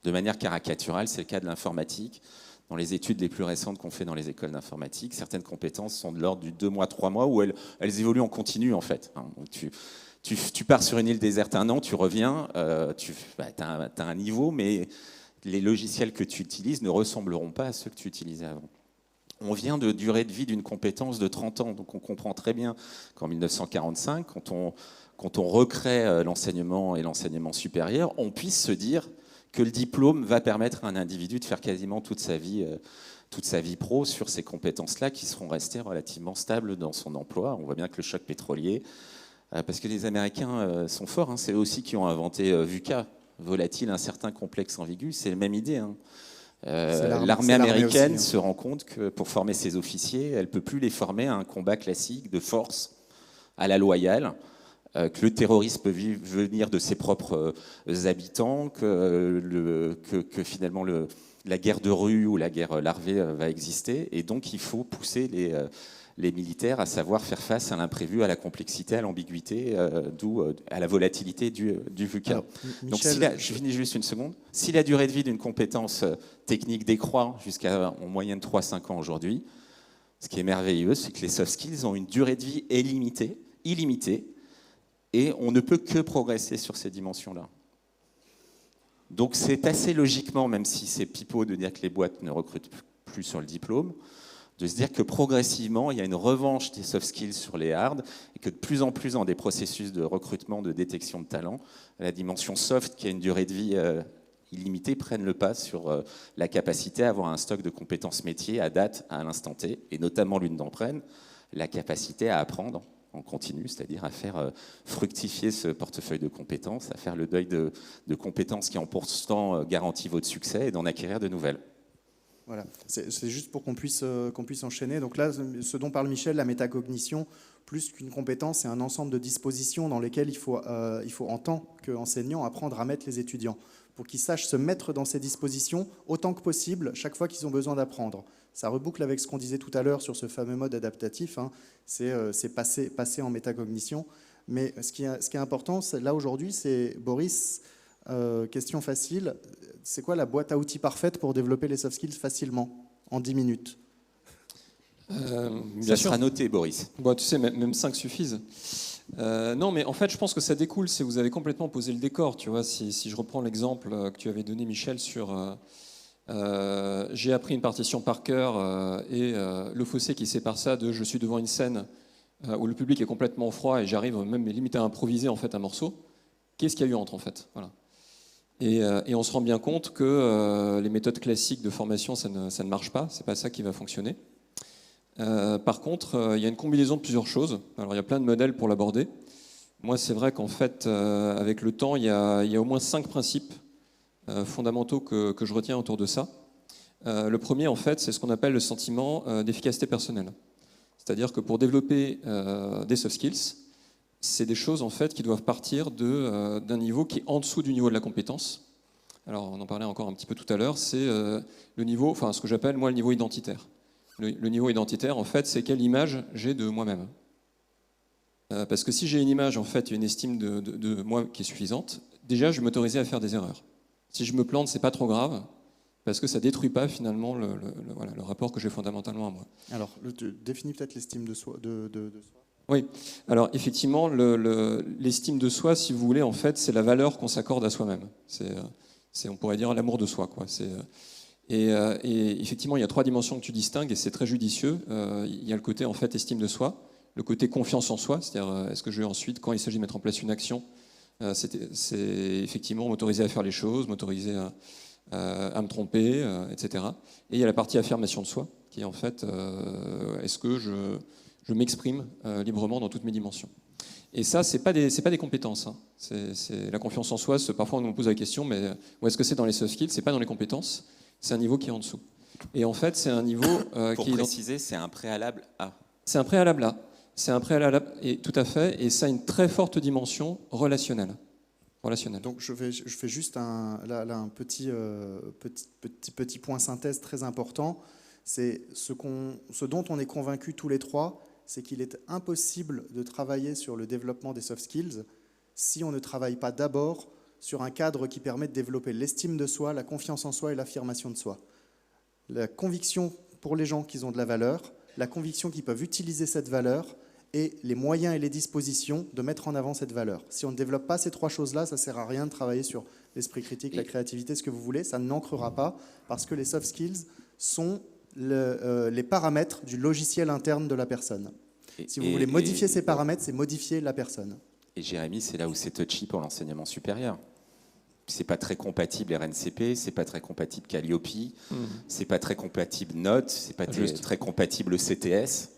De manière caricaturale, c'est le cas de l'informatique. Dans les études les plus récentes qu'on fait dans les écoles d'informatique, certaines compétences sont de l'ordre du 2 mois, 3 mois, où elles évoluent en continu, en fait. Donc tu pars sur une île déserte 1 an, tu reviens, tu as un niveau, mais les logiciels que tu utilises ne ressembleront pas à ceux que tu utilisais avant. On vient de durée de vie d'une compétence de 30 ans, donc on comprend très bien qu'en 1945, quand on recrée l'enseignement et l'enseignement supérieur, on puisse se dire que le diplôme va permettre à un individu de faire quasiment toute sa vie pro sur ces compétences-là qui seront restées relativement stables dans son emploi. On voit bien que le choc pétrolier, parce que les Américains sont forts, c'est eux aussi qui ont inventé VUCA, volatile, incertain, complexe, ambigu, c'est la même idée. L'armée américaine aussi, se rend compte que pour former ses officiers, elle ne peut plus les former à un combat classique de force, à la loyale, que le terrorisme peut venir de ses propres habitants, que finalement la guerre de rue ou la guerre larvée va exister, et donc il faut pousser les militaires à savoir faire face à l'imprévu, à la complexité, à l'ambiguïté, d'où à la volatilité du VUCA. Alors, donc, je finis juste une seconde. Si la durée de vie d'une compétence technique décroît jusqu'à en moyenne 3-5 ans aujourd'hui, ce qui est merveilleux, c'est que les soft skills ont une durée de vie illimitée, et on ne peut que progresser sur ces dimensions-là. Donc c'est assez logiquement, même si c'est pipeau de dire que les boîtes ne recrutent plus sur le diplôme, de se dire que progressivement, il y a une revanche des soft skills sur les hard et que de plus en plus dans des processus de recrutement, de détection de talent, la dimension soft, qui a une durée de vie illimitée, prenne le pas sur la capacité à avoir un stock de compétences métiers à date, à l'instant T, et notamment l'une d'entre elles, la capacité à apprendre en continu, c'est-à-dire à faire fructifier ce portefeuille de compétences, à faire le deuil de compétences qui ont pourtant garanti votre succès et d'en acquérir de nouvelles. Voilà, c'est juste pour qu'on puisse enchaîner. Donc là, ce dont parle Michel, la métacognition, plus qu'une compétence, c'est un ensemble de dispositions dans lesquelles il faut en tant qu'enseignant, apprendre à mettre les étudiants pour qu'ils sachent se mettre dans ces dispositions autant que possible chaque fois qu'ils ont besoin d'apprendre. Ça reboucle avec ce qu'on disait tout à l'heure sur ce fameux mode adaptatif, c'est passer en métacognition. Mais ce qui est important, là aujourd'hui, c'est Boris, question facile, c'est quoi la boîte à outils parfaite pour développer les soft skills facilement, en 10 minutes? Bien Ça sûr. sera noté, Boris. Bon, tu sais, même 5 suffisent. Non, mais en fait, je pense que ça découle, c'est vous avez complètement posé le décor. Tu vois, si je reprends l'exemple que tu avais donné, Michel, sur j'ai appris une partition par cœur et le fossé qui sépare ça de je suis devant une scène où le public est complètement froid et j'arrive même limite à improviser en fait un morceau. Qu'est-ce qu'il y a eu entre en fait, voilà. Et on se rend bien compte que les méthodes classiques de formation, ça ne marche pas. C'est pas ça qui va fonctionner. Par contre, il y a une combinaison de plusieurs choses. Alors, il y a plein de modèles pour l'aborder. Moi, c'est vrai qu'en fait, avec le temps, il y a au moins 5 principes fondamentaux que je retiens autour de ça. Le premier, en fait, c'est ce qu'on appelle le sentiment d'efficacité personnelle. C'est-à-dire que pour développer des soft skills, c'est des choses en fait qui doivent partir d'un niveau qui est en dessous du niveau de la compétence. Alors, on en parlait encore un petit peu tout à l'heure. C'est le niveau, enfin, ce que j'appelle moi le niveau identitaire. Le niveau identitaire, en fait, c'est quelle image j'ai de moi-même. Parce que si j'ai une image, en fait, une estime de moi qui est suffisante, déjà, je vais m'autoriser à faire des erreurs. Si je me plante, c'est pas trop grave, parce que ça détruit pas finalement le rapport que j'ai fondamentalement à moi. Alors, tu définis peut-être l'estime de soi. De soi. Oui. Alors, effectivement, l'estime de soi, si vous voulez, en fait, c'est la valeur qu'on s'accorde à soi-même. On pourrait dire l'amour de soi, quoi. Et effectivement, il y a 3 dimensions que tu distingues et c'est très judicieux. Il y a le côté en fait estime de soi, le côté confiance en soi, c'est-à-dire est-ce que je vais ensuite, quand il s'agit de mettre en place une action, c'est effectivement m'autoriser à faire les choses, m'autoriser à me tromper, etc. Et il y a la partie affirmation de soi, qui est en fait est-ce que je m'exprime librement dans toutes mes dimensions. Et ça, c'est pas des compétences. Hein. C'est la confiance en soi. Parfois, on nous pose la question, mais où est-ce que c'est dans les soft skills? C'est pas dans les compétences. C'est un niveau qui est en dessous. Et en fait, c'est un niveau Pour qui préciser, c'est un préalable à. C'est un préalable à. C'est un préalable, et tout à fait, et ça a une très forte dimension relationnelle. Donc je fais juste un petit point synthèse très important. C'est ce dont on est convaincus tous les trois, c'est qu'il est impossible de travailler sur le développement des soft skills si on ne travaille pas d'abord sur un cadre qui permet de développer l'estime de soi, la confiance en soi et l'affirmation de soi. La conviction pour les gens qu'ils ont de la valeur, la conviction qu'ils peuvent utiliser cette valeur et les moyens et les dispositions de mettre en avant cette valeur. Si on ne développe pas ces 3 choses-là, ça ne sert à rien de travailler sur l'esprit critique, la créativité, ce que vous voulez, ça n'ancrera pas parce que les soft skills sont les paramètres du logiciel interne de la personne. Si vous voulez modifier ces paramètres, c'est modifier la personne. Et Jérémy, c'est là où c'est touchy pour l'enseignement supérieur. C'est pas très compatible RNCP, c'est pas très compatible Calliope, c'est pas très compatible Note, c'est pas très compatible CTS.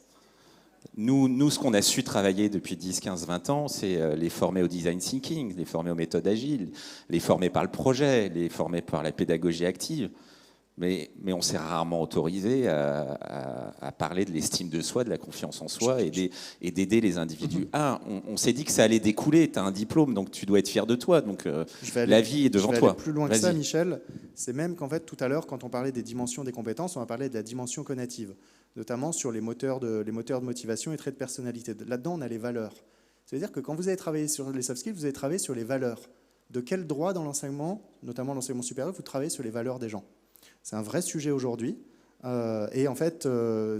Nous, ce qu'on a su travailler depuis 10, 15, 20 ans, c'est les former au design thinking, les former aux méthodes agiles, les former par le projet, les former par la pédagogie active. Mais on s'est rarement autorisé à parler de l'estime de soi, de la confiance en soi et d'aider les individus. On s'est dit que ça allait découler, tu as un diplôme, donc tu dois être fier de toi, donc la vie est devant toi. Je vais aller plus loin que ça, Michel. C'est même qu'en fait, tout à l'heure, quand on parlait des dimensions des compétences, on a parlé de la dimension cognitive, notamment sur les moteurs de motivation et traits de personnalité. Là-dedans, on a les valeurs. C'est-à-dire que quand vous avez travaillé sur les soft skills, vous avez travaillé sur les valeurs. De quel droit dans l'enseignement, notamment l'enseignement supérieur, vous travaillez sur les valeurs des gens? C'est un vrai sujet aujourd'hui. Et en fait,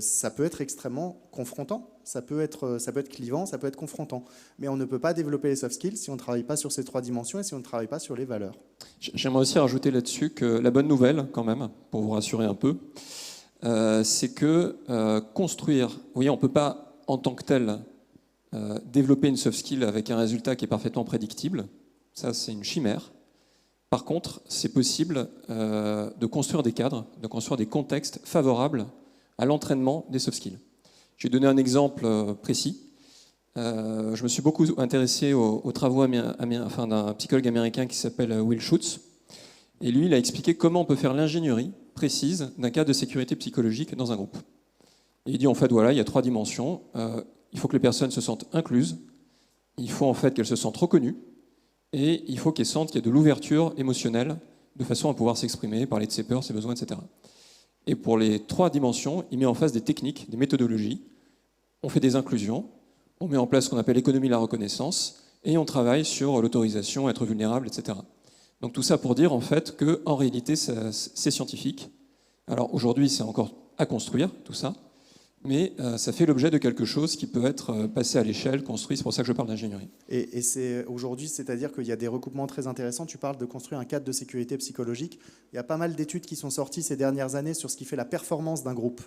ça peut être extrêmement confrontant, ça peut être clivant, ça peut être confrontant. Mais on ne peut pas développer les soft skills si on ne travaille pas sur ces 3 dimensions et si on ne travaille pas sur les valeurs. J'aimerais aussi rajouter là-dessus que la bonne nouvelle, quand même, pour vous rassurer un peu, c'est que construire... Vous voyez, on ne peut pas, en tant que tel, développer une soft skill avec un résultat qui est parfaitement prédictible. Ça, c'est une chimère. Par contre, c'est possible de construire des cadres, de construire des contextes favorables à l'entraînement des soft skills. Je vais donner un exemple précis. Je me suis beaucoup intéressé aux travaux d'un psychologue américain qui s'appelle Will Schutz. Et lui, il a expliqué comment on peut faire l'ingénierie précise d'un cadre de sécurité psychologique dans un groupe. Et il dit en fait, voilà, il y a 3 dimensions. Il faut que les personnes se sentent incluses. Il faut en fait qu'elles se sentent reconnues. Et il faut qu'elles sentent qu'il y a de l'ouverture émotionnelle de façon à pouvoir s'exprimer, parler de ses peurs, ses besoins, etc. Et pour les 3 dimensions, il met en face des techniques, des méthodologies. On fait des inclusions, on met en place ce qu'on appelle l'économie de la reconnaissance, et on travaille sur l'autorisation, être vulnérable, etc. Donc tout ça pour dire en fait qu'en réalité, c'est scientifique. Alors aujourd'hui, c'est encore à construire, tout ça. mais ça fait l'objet de quelque chose qui peut être passé à l'échelle, construit. C'est pour ça que je parle d'ingénierie. Et c'est aujourd'hui, c'est-à-dire qu'il y a des recoupements très intéressants. Tu parles de construire un cadre de sécurité psychologique. Il y a pas mal d'études qui sont sorties ces dernières années sur ce qui fait la performance d'un groupe,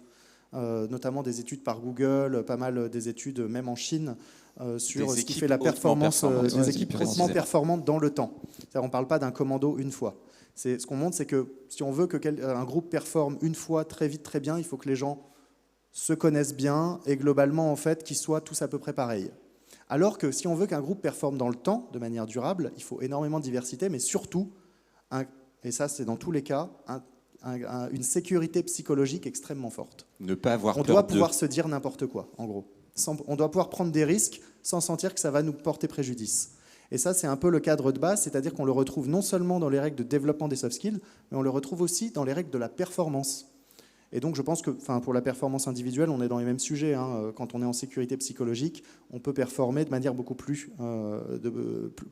notamment des études par Google, pas mal des études même en Chine sur ce qui fait la performance, des équipes hautement performantes dans le temps. C'est-à-dire, on ne parle pas d'un commando une fois. Ce qu'on montre, c'est que si on veut qu'un groupe performe une fois très vite, très bien, il faut que les gens se connaissent bien et globalement, en fait, qu'ils soient tous à peu près pareils. Alors que si on veut qu'un groupe performe dans le temps, de manière durable, il faut énormément de diversité, mais surtout, et ça c'est dans tous les cas, une sécurité psychologique extrêmement forte. Ne pas avoir On peur doit pouvoir se dire n'importe quoi, en gros. On doit pouvoir prendre des risques sans sentir que ça va nous porter préjudice. Et ça, c'est un peu le cadre de base, c'est-à-dire qu'on le retrouve non seulement dans les règles de développement des soft skills, mais on le retrouve aussi dans les règles de la performance. Et donc, je pense que pour la performance individuelle, on est dans les mêmes sujets. Quand on est en sécurité psychologique, on peut performer de manière beaucoup plus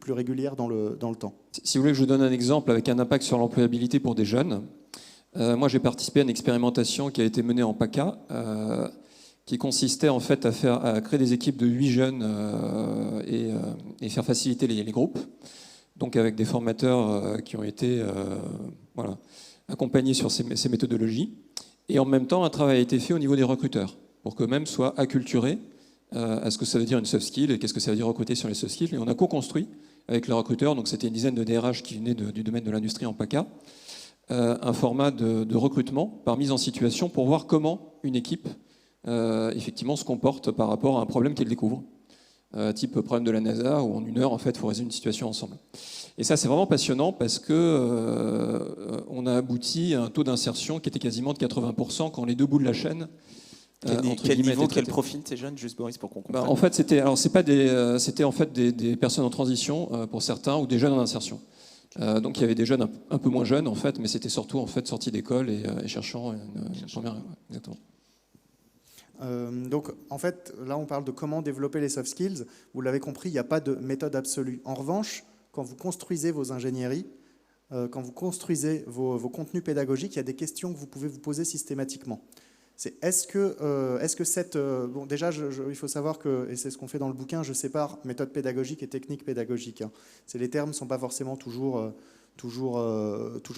régulière dans le temps. Si vous voulez que je vous donne un exemple avec un impact sur l'employabilité pour des jeunes, moi j'ai participé à une expérimentation qui a été menée en PACA, qui consistait en fait à créer des équipes de 8 jeunes et faire faciliter les groupes, donc avec des formateurs qui ont été accompagnés sur ces méthodologies. Et en même temps, un travail a été fait au niveau des recruteurs pour qu'eux-mêmes soient acculturés à ce que ça veut dire une soft skill et qu'est-ce que ça veut dire recruter sur les soft skills. Et on a co-construit avec les recruteurs, donc c'était une dizaine de DRH qui venaient du domaine de l'industrie en PACA, un format de recrutement par mise en situation pour voir comment une équipe effectivement se comporte par rapport à un problème qu'elle découvre. Type problème de la NASA où en 1 heure, en fait, il faut résoudre une situation ensemble. Et ça, c'est vraiment passionnant parce que on a abouti à un taux d'insertion qui était quasiment de 80% quand les deux bouts de la chaîne. Quel niveau, quel profil ces jeunes, juste Boris, pour qu'on comprenne. En fait, c'était en fait des personnes en transition pour certains ou des jeunes en insertion. Donc il y avait des jeunes un peu moins jeunes en fait, mais c'était surtout en fait sortis d'école et cherchant une première. Exactement. Donc, en fait, là, on parle de comment développer les soft skills. Vous l'avez compris, il n'y a pas de méthode absolue. En revanche, quand vous construisez vos ingénieries, quand vous construisez vos contenus pédagogiques, il y a des questions que vous pouvez vous poser systématiquement. C'est est-ce que cette... bon, déjà, il faut savoir que, et c'est ce qu'on fait dans le bouquin, je sépare méthode pédagogique et technique pédagogique. Les termes ne sont pas forcément toujours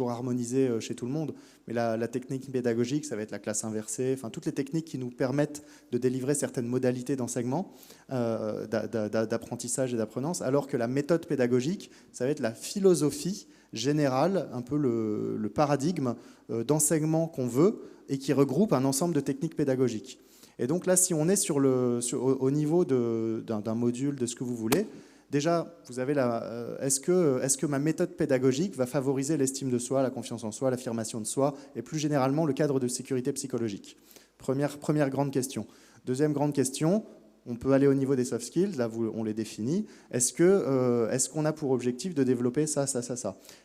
harmonisés chez tout le monde, mais la technique pédagogique, ça va être la classe inversée, enfin toutes les techniques qui nous permettent de délivrer certaines modalités d'enseignement, d'apprentissage et d'apprenance, alors que la méthode pédagogique, ça va être la philosophie générale, un peu le paradigme d'enseignement qu'on veut et qui regroupe un ensemble de techniques pédagogiques. Et donc là, si on est au niveau d'un module, de ce que vous voulez, déjà, vous avez est-ce que ma méthode pédagogique va favoriser l'estime de soi, la confiance en soi, l'affirmation de soi, et plus généralement le cadre de sécurité psychologique? Première grande question. Deuxième grande question, on peut aller au niveau des soft skills, là on les définit. Est-ce qu'on a pour objectif de développer ça?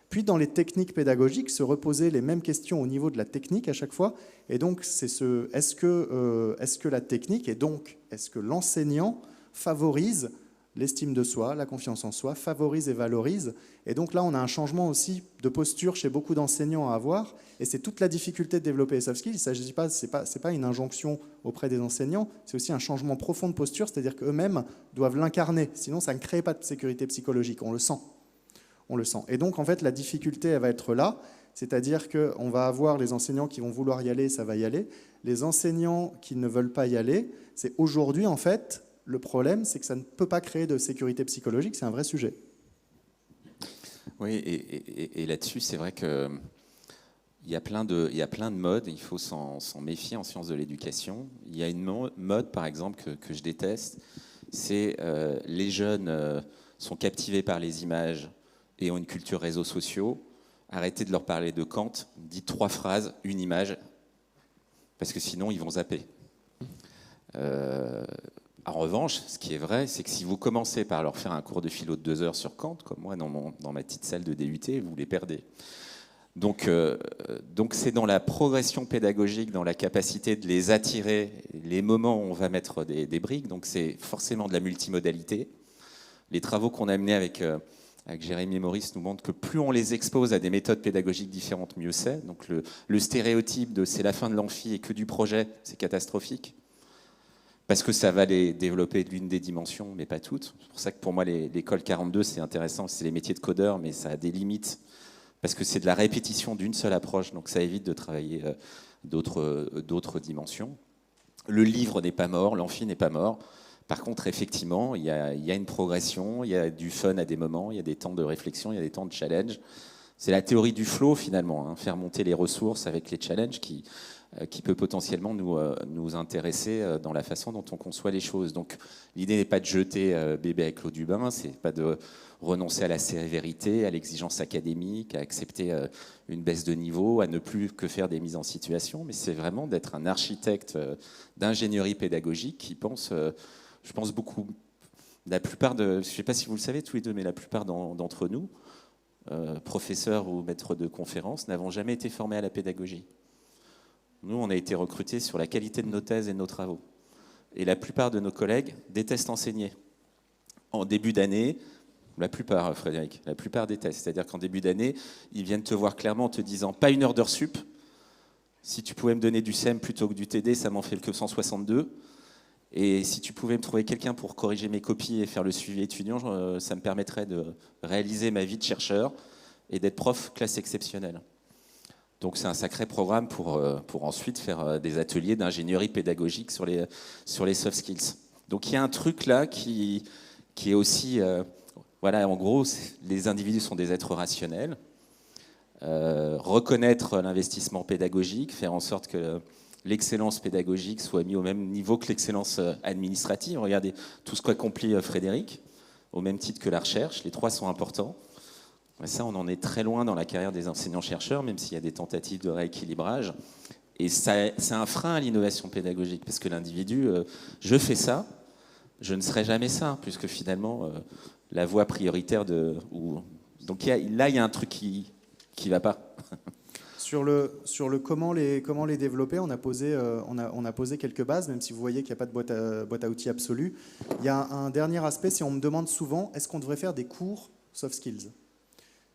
Puis dans les techniques pédagogiques, se reposer les mêmes questions au niveau de la technique à chaque fois. Et donc, est-ce que la technique, et donc est-ce que l'enseignant favorise l'estime de soi, la confiance en soi, favorise et valorise. Et donc là, on a un changement aussi de posture chez beaucoup d'enseignants à avoir. Et c'est toute la difficulté de développer les soft skills. Il ne s'agit pas, c'est pas une injonction auprès des enseignants, c'est aussi un changement profond de posture, c'est-à-dire qu'eux-mêmes doivent l'incarner. Sinon, ça ne crée pas de sécurité psychologique. On le sent. Et donc, en fait, la difficulté, elle va être là. C'est-à-dire qu'on va avoir les enseignants qui vont vouloir y aller, ça va y aller. Les enseignants qui ne veulent pas y aller, c'est aujourd'hui, en fait... Le problème, c'est que ça ne peut pas créer de sécurité psychologique, c'est un vrai sujet. Oui, et là-dessus, c'est vrai qu'il y a plein de modes, il faut s'en méfier en sciences de l'éducation. Il y a une mode, par exemple, que je déteste, c'est les jeunes sont captivés par les images et ont une culture réseaux sociaux. Arrêtez de leur parler de Kant, dites 3 phrases, une image, parce que sinon, ils vont zapper. En revanche, ce qui est vrai, c'est que si vous commencez par leur faire un cours de philo de 2 heures sur Kant, comme moi dans ma petite salle de DUT, vous les perdez. Donc c'est dans la progression pédagogique, dans la capacité de les attirer, les moments où on va mettre des briques, donc c'est forcément de la multimodalité. Les travaux qu'on a menés avec Jérémy et Maurice nous montrent que plus on les expose à des méthodes pédagogiques différentes, mieux c'est. Donc le stéréotype de c'est la fin de l'amphi et que du projet, c'est catastrophique. parce que ça va les développer l'une des dimensions, mais pas toutes. C'est pour ça que pour moi, l'école 42, c'est intéressant, c'est les métiers de codeur, mais ça a des limites, parce que c'est de la répétition d'une seule approche, donc ça évite de travailler d'autres dimensions. Le livre n'est pas mort, l'amphi n'est pas mort. Par contre, effectivement, il y a une progression, il y a du fun à des moments, il y a des temps de réflexion, il y a des temps de challenge. C'est la théorie du flow, finalement, faire monter les ressources avec les challenges qui peut potentiellement nous intéresser dans la façon dont on conçoit les choses. Donc, l'idée n'est pas de jeter bébé avec l'eau du bain, c'est pas de renoncer à la sévérité, à l'exigence académique, à accepter une baisse de niveau, à ne plus que faire des mises en situation, mais c'est vraiment d'être un architecte d'ingénierie pédagogique qui pense, je pense beaucoup, la plupart je ne sais pas si vous le savez tous les deux, mais la plupart d'entre nous, professeurs ou maîtres de conférences, n'avons jamais été formés à la pédagogie. Nous, on a été recrutés sur la qualité de nos thèses et de nos travaux. Et la plupart de nos collègues détestent enseigner. En début d'année, la plupart, Frédéric, la plupart détestent. C'est-à-dire qu'en début d'année, ils viennent te voir clairement en te disant « pas une heure d'heure sup, si tu pouvais me donner du SEM plutôt que du TD, ça m'en fait que 162. Et si tu pouvais me trouver quelqu'un pour corriger mes copies et faire le suivi étudiant, ça me permettrait de réaliser ma vie de chercheur et d'être prof classe exceptionnelle. » Donc c'est un sacré programme pour ensuite faire des ateliers d'ingénierie pédagogique sur les soft skills. Donc il y a un truc là qui est aussi... voilà, en gros, les individus sont des êtres rationnels. Reconnaître l'investissement pédagogique, faire en sorte que l'excellence pédagogique soit mise au même niveau que l'excellence administrative. Regardez tout ce qu'accomplit Frédéric, au même titre que la recherche. Les trois sont importants. Mais ça, on en est très loin dans la carrière des enseignants-chercheurs, même s'il y a des tentatives de rééquilibrage. Et c'est un frein à l'innovation pédagogique, parce que l'individu, je fais ça, je ne serai jamais ça, puisque finalement, la voie prioritaire donc là, il y a un truc qui ne va pas. Sur le comment les développer, on a posé quelques bases, même si vous voyez qu'il n'y a pas de boîte à outils absolue. Il y a un dernier aspect, si on me demande souvent, est-ce qu'on devrait faire des cours soft skills ?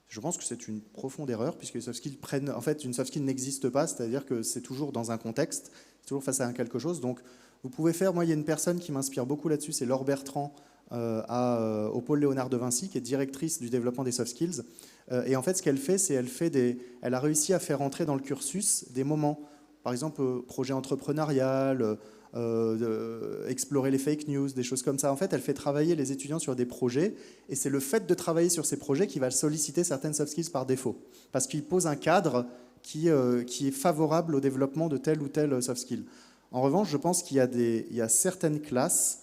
Je pense que c'est une profonde erreur, puisque les soft skills en fait, une soft skill n'existe pas, c'est-à-dire que c'est toujours dans un contexte, c'est toujours face à quelque chose. Donc, vous pouvez faire, moi, il y a une personne qui m'inspire beaucoup là-dessus, c'est Laure Bertrand, au pôle Léonard de Vinci, qui est directrice du développement des soft skills. Et en fait, ce qu'elle fait, c'est elle a réussi à faire entrer dans le cursus des moments, par exemple, projet entrepreneurial, explorer les fake news, des choses comme ça. En fait, elle fait travailler les étudiants sur des projets, et c'est le fait de travailler sur ces projets qui va solliciter certaines soft skills par défaut, parce qu'il pose un cadre qui est favorable au développement de telle ou telle soft skill. En revanche, je pense qu'il y a certaines classes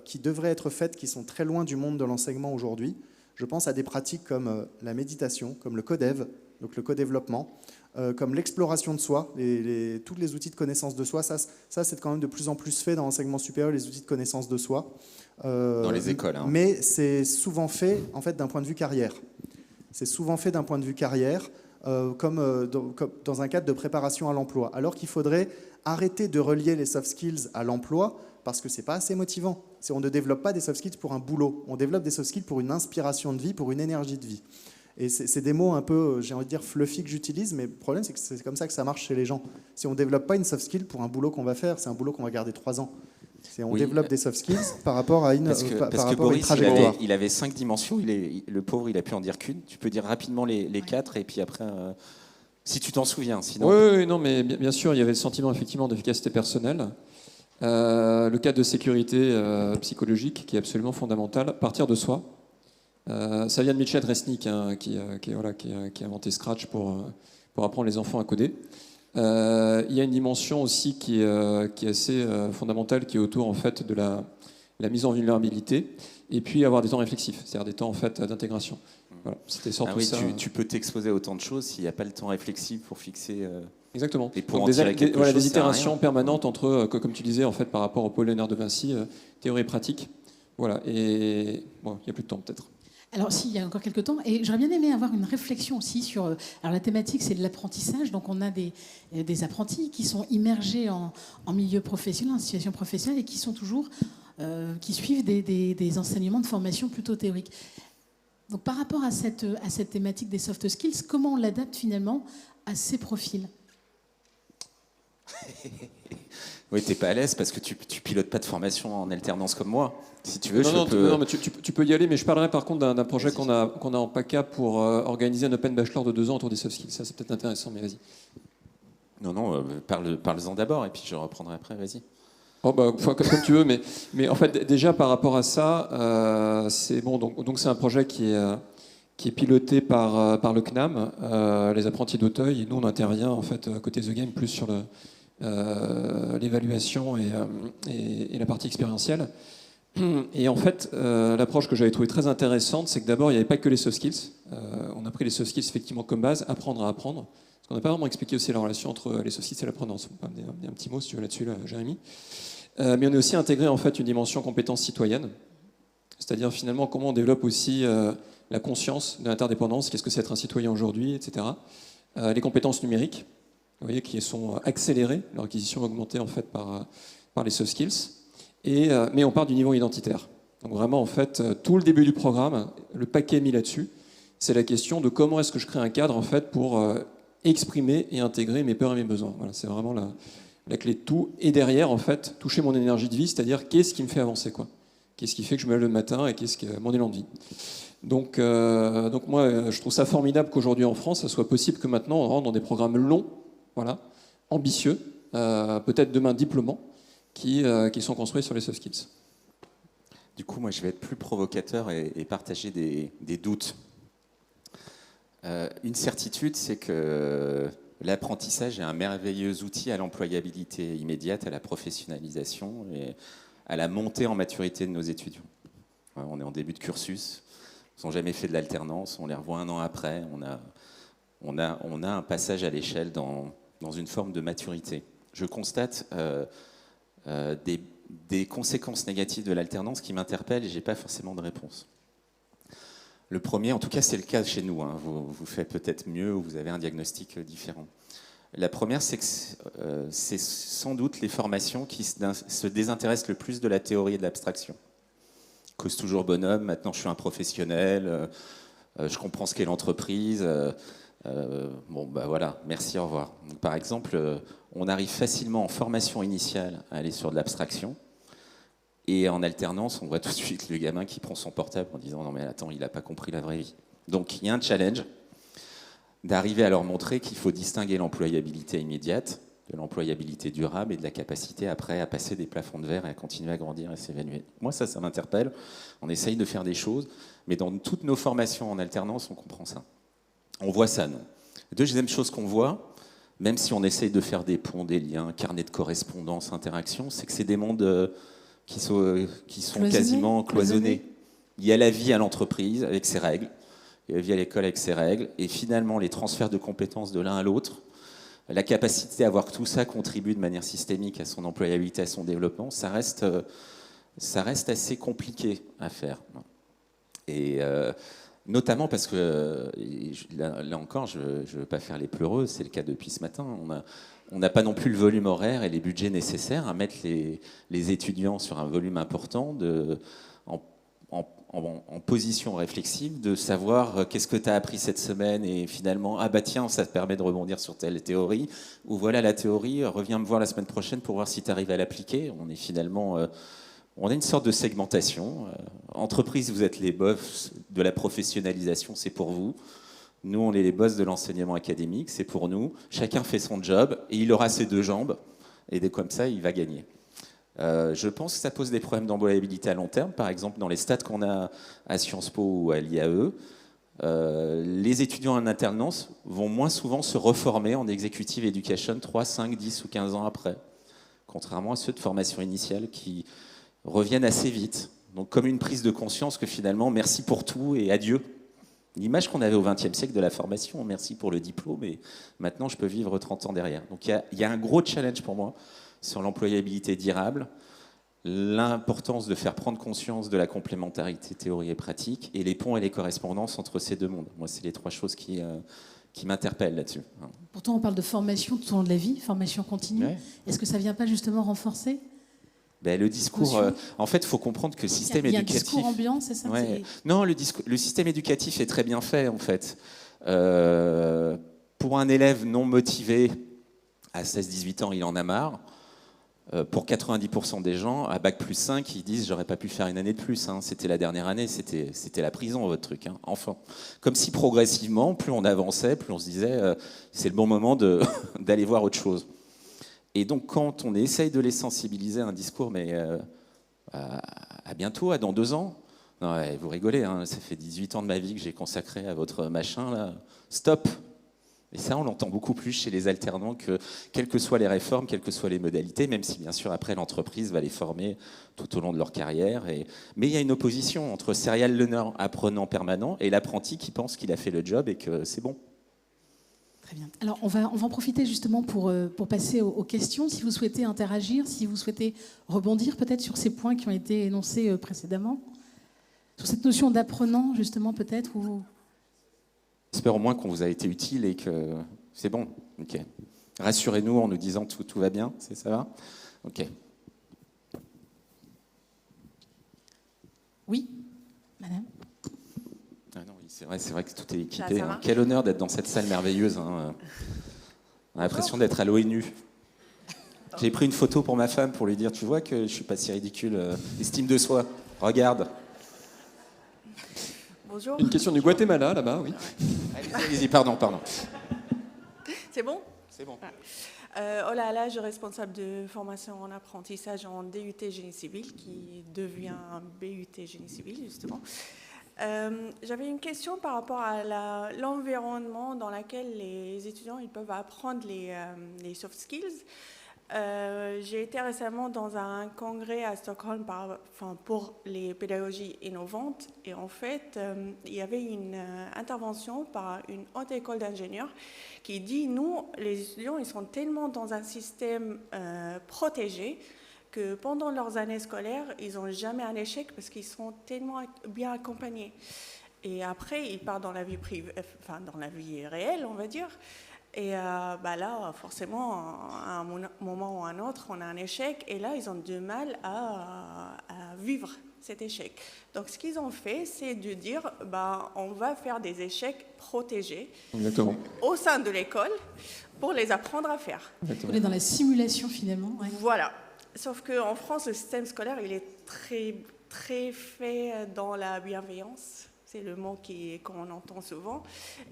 qui devraient être faites, qui sont très loin du monde de l'enseignement aujourd'hui. Je pense à des pratiques comme la méditation, comme le codev, donc le co-développement, comme l'exploration de soi, tous les outils de connaissance de soi. Ça, c'est quand même de plus en plus fait dans l'enseignement supérieur, les outils de connaissance de soi. Dans les écoles. Hein. Mais c'est souvent fait, en fait, d'un point de vue carrière. C'est souvent fait d'un point de vue carrière, comme dans un cadre de préparation à l'emploi. Alors qu'il faudrait arrêter de relier les soft skills à l'emploi, parce que ce n'est pas assez motivant. On ne développe pas des soft skills pour un boulot. On développe des soft skills pour une inspiration de vie, pour une énergie de vie. Et c'est des mots un peu, j'ai envie de dire, fluffy que j'utilise, mais le problème, c'est que c'est comme ça que ça marche chez les gens. Si on ne développe pas une soft skill pour un boulot qu'on va faire, c'est un boulot qu'on va garder 3 ans. On développe des soft skills par rapport à une trajectoire. Il avait 5 dimensions, le pauvre, il a pu en dire qu'une. Tu peux dire rapidement les 4, et puis après, si tu t'en souviens. Sinon... Oui, non, mais bien sûr, il y avait le sentiment effectivement d'efficacité personnelle. Le cadre de sécurité psychologique qui est absolument fondamental, partir de soi. Ça vient de Mitchell Resnick, hein, qui a inventé Scratch pour apprendre les enfants à coder. Il y a une dimension aussi qui est assez fondamentale, qui est autour en fait de la mise en vulnérabilité, et puis avoir des temps réflexifs, c'est-à-dire des temps en fait d'intégration. Voilà, c'était surtout ça. Tu peux t'exposer à autant de choses s'il n'y a pas le temps réflexif pour fixer. Exactement. Et pour donc des itérations permanentes entre, comme tu disais en fait, par rapport au pôle Léonard de Vinci, théorie et pratique. Voilà. Et bon, il n'y a plus de temps peut-être. Alors, si, il y a encore quelques temps. Et j'aurais bien aimé avoir une réflexion aussi sur... Alors, la thématique, c'est de l'apprentissage. Donc, on a des apprentis qui sont immergés en milieu professionnel, en situation professionnelle, et qui sont toujours... qui suivent des enseignements de formation plutôt théoriques. Donc, par rapport à cette thématique des soft skills, comment on l'adapte finalement à ces profils ? Oui, t'es pas à l'aise parce que tu pilotes pas de formation en alternance comme moi. Si tu veux, Non, mais tu peux y aller, mais je parlerai par contre d'un projet qu'on a en PACA pour organiser un Open Bachelor de 2 ans autour des soft skills. Ça, c'est peut-être intéressant, mais vas-y. Non, parle-en d'abord et puis je reprendrai après, vas-y. Oh comme tu veux, mais en fait, déjà par rapport à ça, c'est bon. Donc c'est un projet qui est piloté par le CNAM, les apprentis d'Auteuil, et nous on intervient en fait côté The Game plus sur l'évaluation et la partie expérientielle. Et en fait, l'approche que j'avais trouvée très intéressante, c'est que d'abord il n'y avait pas que les soft skills. On a pris les soft skills effectivement comme base, apprendre à apprendre. Parce qu'on n'a pas vraiment expliqué aussi la relation entre les soft skills et l'apprenance. On peut amener un petit mot si tu veux là-dessus, Jérémy. Mais on a aussi intégré en fait une dimension compétence citoyenne, c'est-à-dire finalement comment on développe aussi la conscience de l'interdépendance, qu'est-ce que c'est être un citoyen aujourd'hui, etc. Les compétences numériques, vous voyez, qui sont accélérées, leur acquisition augmentée en fait par les soft skills, mais on part du niveau identitaire. Donc vraiment en fait tout le début du programme, le paquet mis là-dessus, c'est la question de comment est-ce que je crée un cadre en fait pour exprimer et intégrer mes peurs et mes besoins. Voilà, c'est vraiment la clé de tout. Et derrière, en fait, toucher mon énergie de vie, c'est-à-dire qu'est-ce qui me fait avancer, quoi. Qu'est-ce qui fait que je me lève le matin et qu'est-ce que mon élan de vie. Donc moi, je trouve ça formidable qu'aujourd'hui en France, ça soit possible que maintenant on rentre dans des programmes longs, voilà, ambitieux, peut-être demain diplômants, qui sont construits sur les soft skills. Du coup, moi, je vais être plus provocateur et partager des doutes. Une certitude, c'est que l'apprentissage est un merveilleux outil à l'employabilité immédiate, à la professionnalisation et à la montée en maturité de nos étudiants. On est en début de cursus, ils n'ont jamais fait de l'alternance, on les revoit un an après, on a un passage à l'échelle dans une forme de maturité. Je constate des conséquences négatives de l'alternance qui m'interpellent et je n'ai pas forcément de réponse. Le premier, en tout cas c'est le cas chez nous, hein. Vous faites peut-être mieux ou vous avez un diagnostic différent. La première, c'est que c'est sans doute les formations qui se désintéressent le plus de la théorie et de l'abstraction. Cause toujours bonhomme, maintenant je suis un professionnel, je comprends ce qu'est l'entreprise, bon bah voilà, merci, au revoir. Donc, par exemple, on arrive facilement en formation initiale à aller sur de l'abstraction, et en alternance, on voit tout de suite le gamin qui prend son portable en disant « Non mais attends, il n'a pas compris la vraie vie ». Donc il y a un challenge d'arriver à leur montrer qu'il faut distinguer l'employabilité immédiate de l'employabilité durable et de la capacité après à passer des plafonds de verre et à continuer à grandir et s'évaluer. Moi, ça m'interpelle. On essaye de faire des choses, mais dans toutes nos formations en alternance, on comprend ça. On voit ça, nous. Deuxième chose qu'on voit, même si on essaye de faire des ponts, des liens, carnet de correspondance, interaction, c'est que c'est des mondes qui sont quasiment cloisonnés. Il y a la vie à l'entreprise avec ses règles, il y a la vie à l'école avec ses règles, et finalement les transferts de compétences de l'un à l'autre, la capacité à voir que tout ça contribue de manière systémique à son employabilité, à son développement, ça reste assez compliqué à faire. Et notamment parce que, là encore, je ne veux pas faire les pleureux, c'est le cas depuis ce matin, on n'a pas non plus le volume horaire et les budgets nécessaires à mettre les étudiants sur un volume important en position réflexive, de savoir qu'est-ce que tu as appris cette semaine et finalement, ah bah tiens, ça te permet de rebondir sur telle théorie, ou voilà la théorie, reviens me voir la semaine prochaine pour voir si tu arrives à l'appliquer. On est finalement... on a une sorte de segmentation. Entreprise, vous êtes les boss de la professionnalisation, c'est pour vous. Nous, on est les boss de l'enseignement académique, c'est pour nous. Chacun fait son job et il aura ses deux jambes. Et dès comme ça, il va gagner. Je pense que ça pose des problèmes d'employabilité à long terme. Par exemple, dans les stats qu'on a à Sciences Po ou à l'IAE, les étudiants en alternance vont moins souvent se reformer en executive education 3, 5, 10 ou 15 ans après. Contrairement à ceux de formation initiale qui reviennent assez vite. Donc comme une prise de conscience que finalement, merci pour tout et adieu. L'image qu'on avait au XXe siècle de la formation, merci pour le diplôme, et maintenant je peux vivre 30 ans derrière. Donc il y a un gros challenge pour moi sur l'employabilité durable, l'importance de faire prendre conscience de la complémentarité théorie et pratique, et les ponts et les correspondances entre ces deux mondes. Moi, c'est les trois choses qui m'interpellent là-dessus. Pourtant, on parle de formation tout au long de la vie, formation continue. Ouais. Est-ce que ça ne vient pas justement renforcer ? Ben, le discours, en fait, il faut comprendre que le système éducatif... Il y a un discours ambiant, c'est ça ? Ouais. Non, le système éducatif est très bien fait, en fait. Pour un élève non motivé, à 16-18 ans, il en a marre. Pour 90% des gens, à Bac plus 5, ils disent j'aurais pas pu faire une année de plus. Hein. C'était la dernière année, c'était la prison, votre truc. Hein. Enfin, comme si progressivement, plus on avançait, plus on se disait c'est le bon moment d'aller voir autre chose. Et donc, quand on essaye de les sensibiliser à un discours, mais à bientôt, dans 2 ans, non, ouais, vous rigolez, hein, ça fait 18 ans de ma vie que j'ai consacré à votre machin, là. Stop! Et ça, on l'entend beaucoup plus chez les alternants que, quelles que soient les réformes, quelles que soient les modalités, même si, bien sûr, après, l'entreprise va les former tout au long de leur carrière. Mais il y a une opposition entre serial learner, apprenant permanent, et l'apprenti qui pense qu'il a fait le job et que c'est bon. Très bien. Alors, on va en profiter justement pour passer aux questions. Si vous souhaitez interagir, si vous souhaitez rebondir peut-être sur ces points qui ont été énoncés précédemment, sur cette notion d'apprenant, justement, peut-être, ou... J'espère au moins qu'on vous a été utile et que c'est bon. Ok. Rassurez-nous en nous disant tout va bien, ça va? Ok. Oui, madame. Ah non, oui, c'est vrai que tout est équipé. Hein. Quel honneur d'être dans cette salle merveilleuse. Hein. On a l'impression d'être à l'ONU. J'ai pris une photo pour ma femme pour lui dire, tu vois que je suis pas si ridicule. Estime de soi. Regarde. Bonjour. Une question du Guatemala, là-bas, oui. Allez-y, pardon. C'est bon? C'est bon. Oh là là, je suis responsable de formation en apprentissage en DUT Génie Civil, qui devient un BUT Génie Civil, justement. J'avais une question par rapport à l'environnement dans lequel les étudiants ils peuvent apprendre les soft skills. J'ai été récemment dans un congrès à Stockholm pour les pédagogies innovantes et en fait, il y avait une intervention par une haute école d'ingénieurs qui dit, nous, les étudiants, ils sont tellement dans un système protégé que pendant leurs années scolaires, ils n'ont jamais un échec parce qu'ils sont tellement bien accompagnés. Et après, ils partent dans la vie privée, dans la vie réelle, on va dire. Et là, forcément, à un moment ou à un autre, on a un échec. Et là, ils ont du mal à vivre cet échec. Donc, ce qu'ils ont fait, c'est de dire, on va faire des échecs protégés. Exactement. Au sein de l'école pour les apprendre à faire. On est dans la simulation, finalement. Ouais. Voilà. Sauf qu'en France, le système scolaire, il est très, très fait dans la bienveillance. C'est le mot qu'on entend souvent,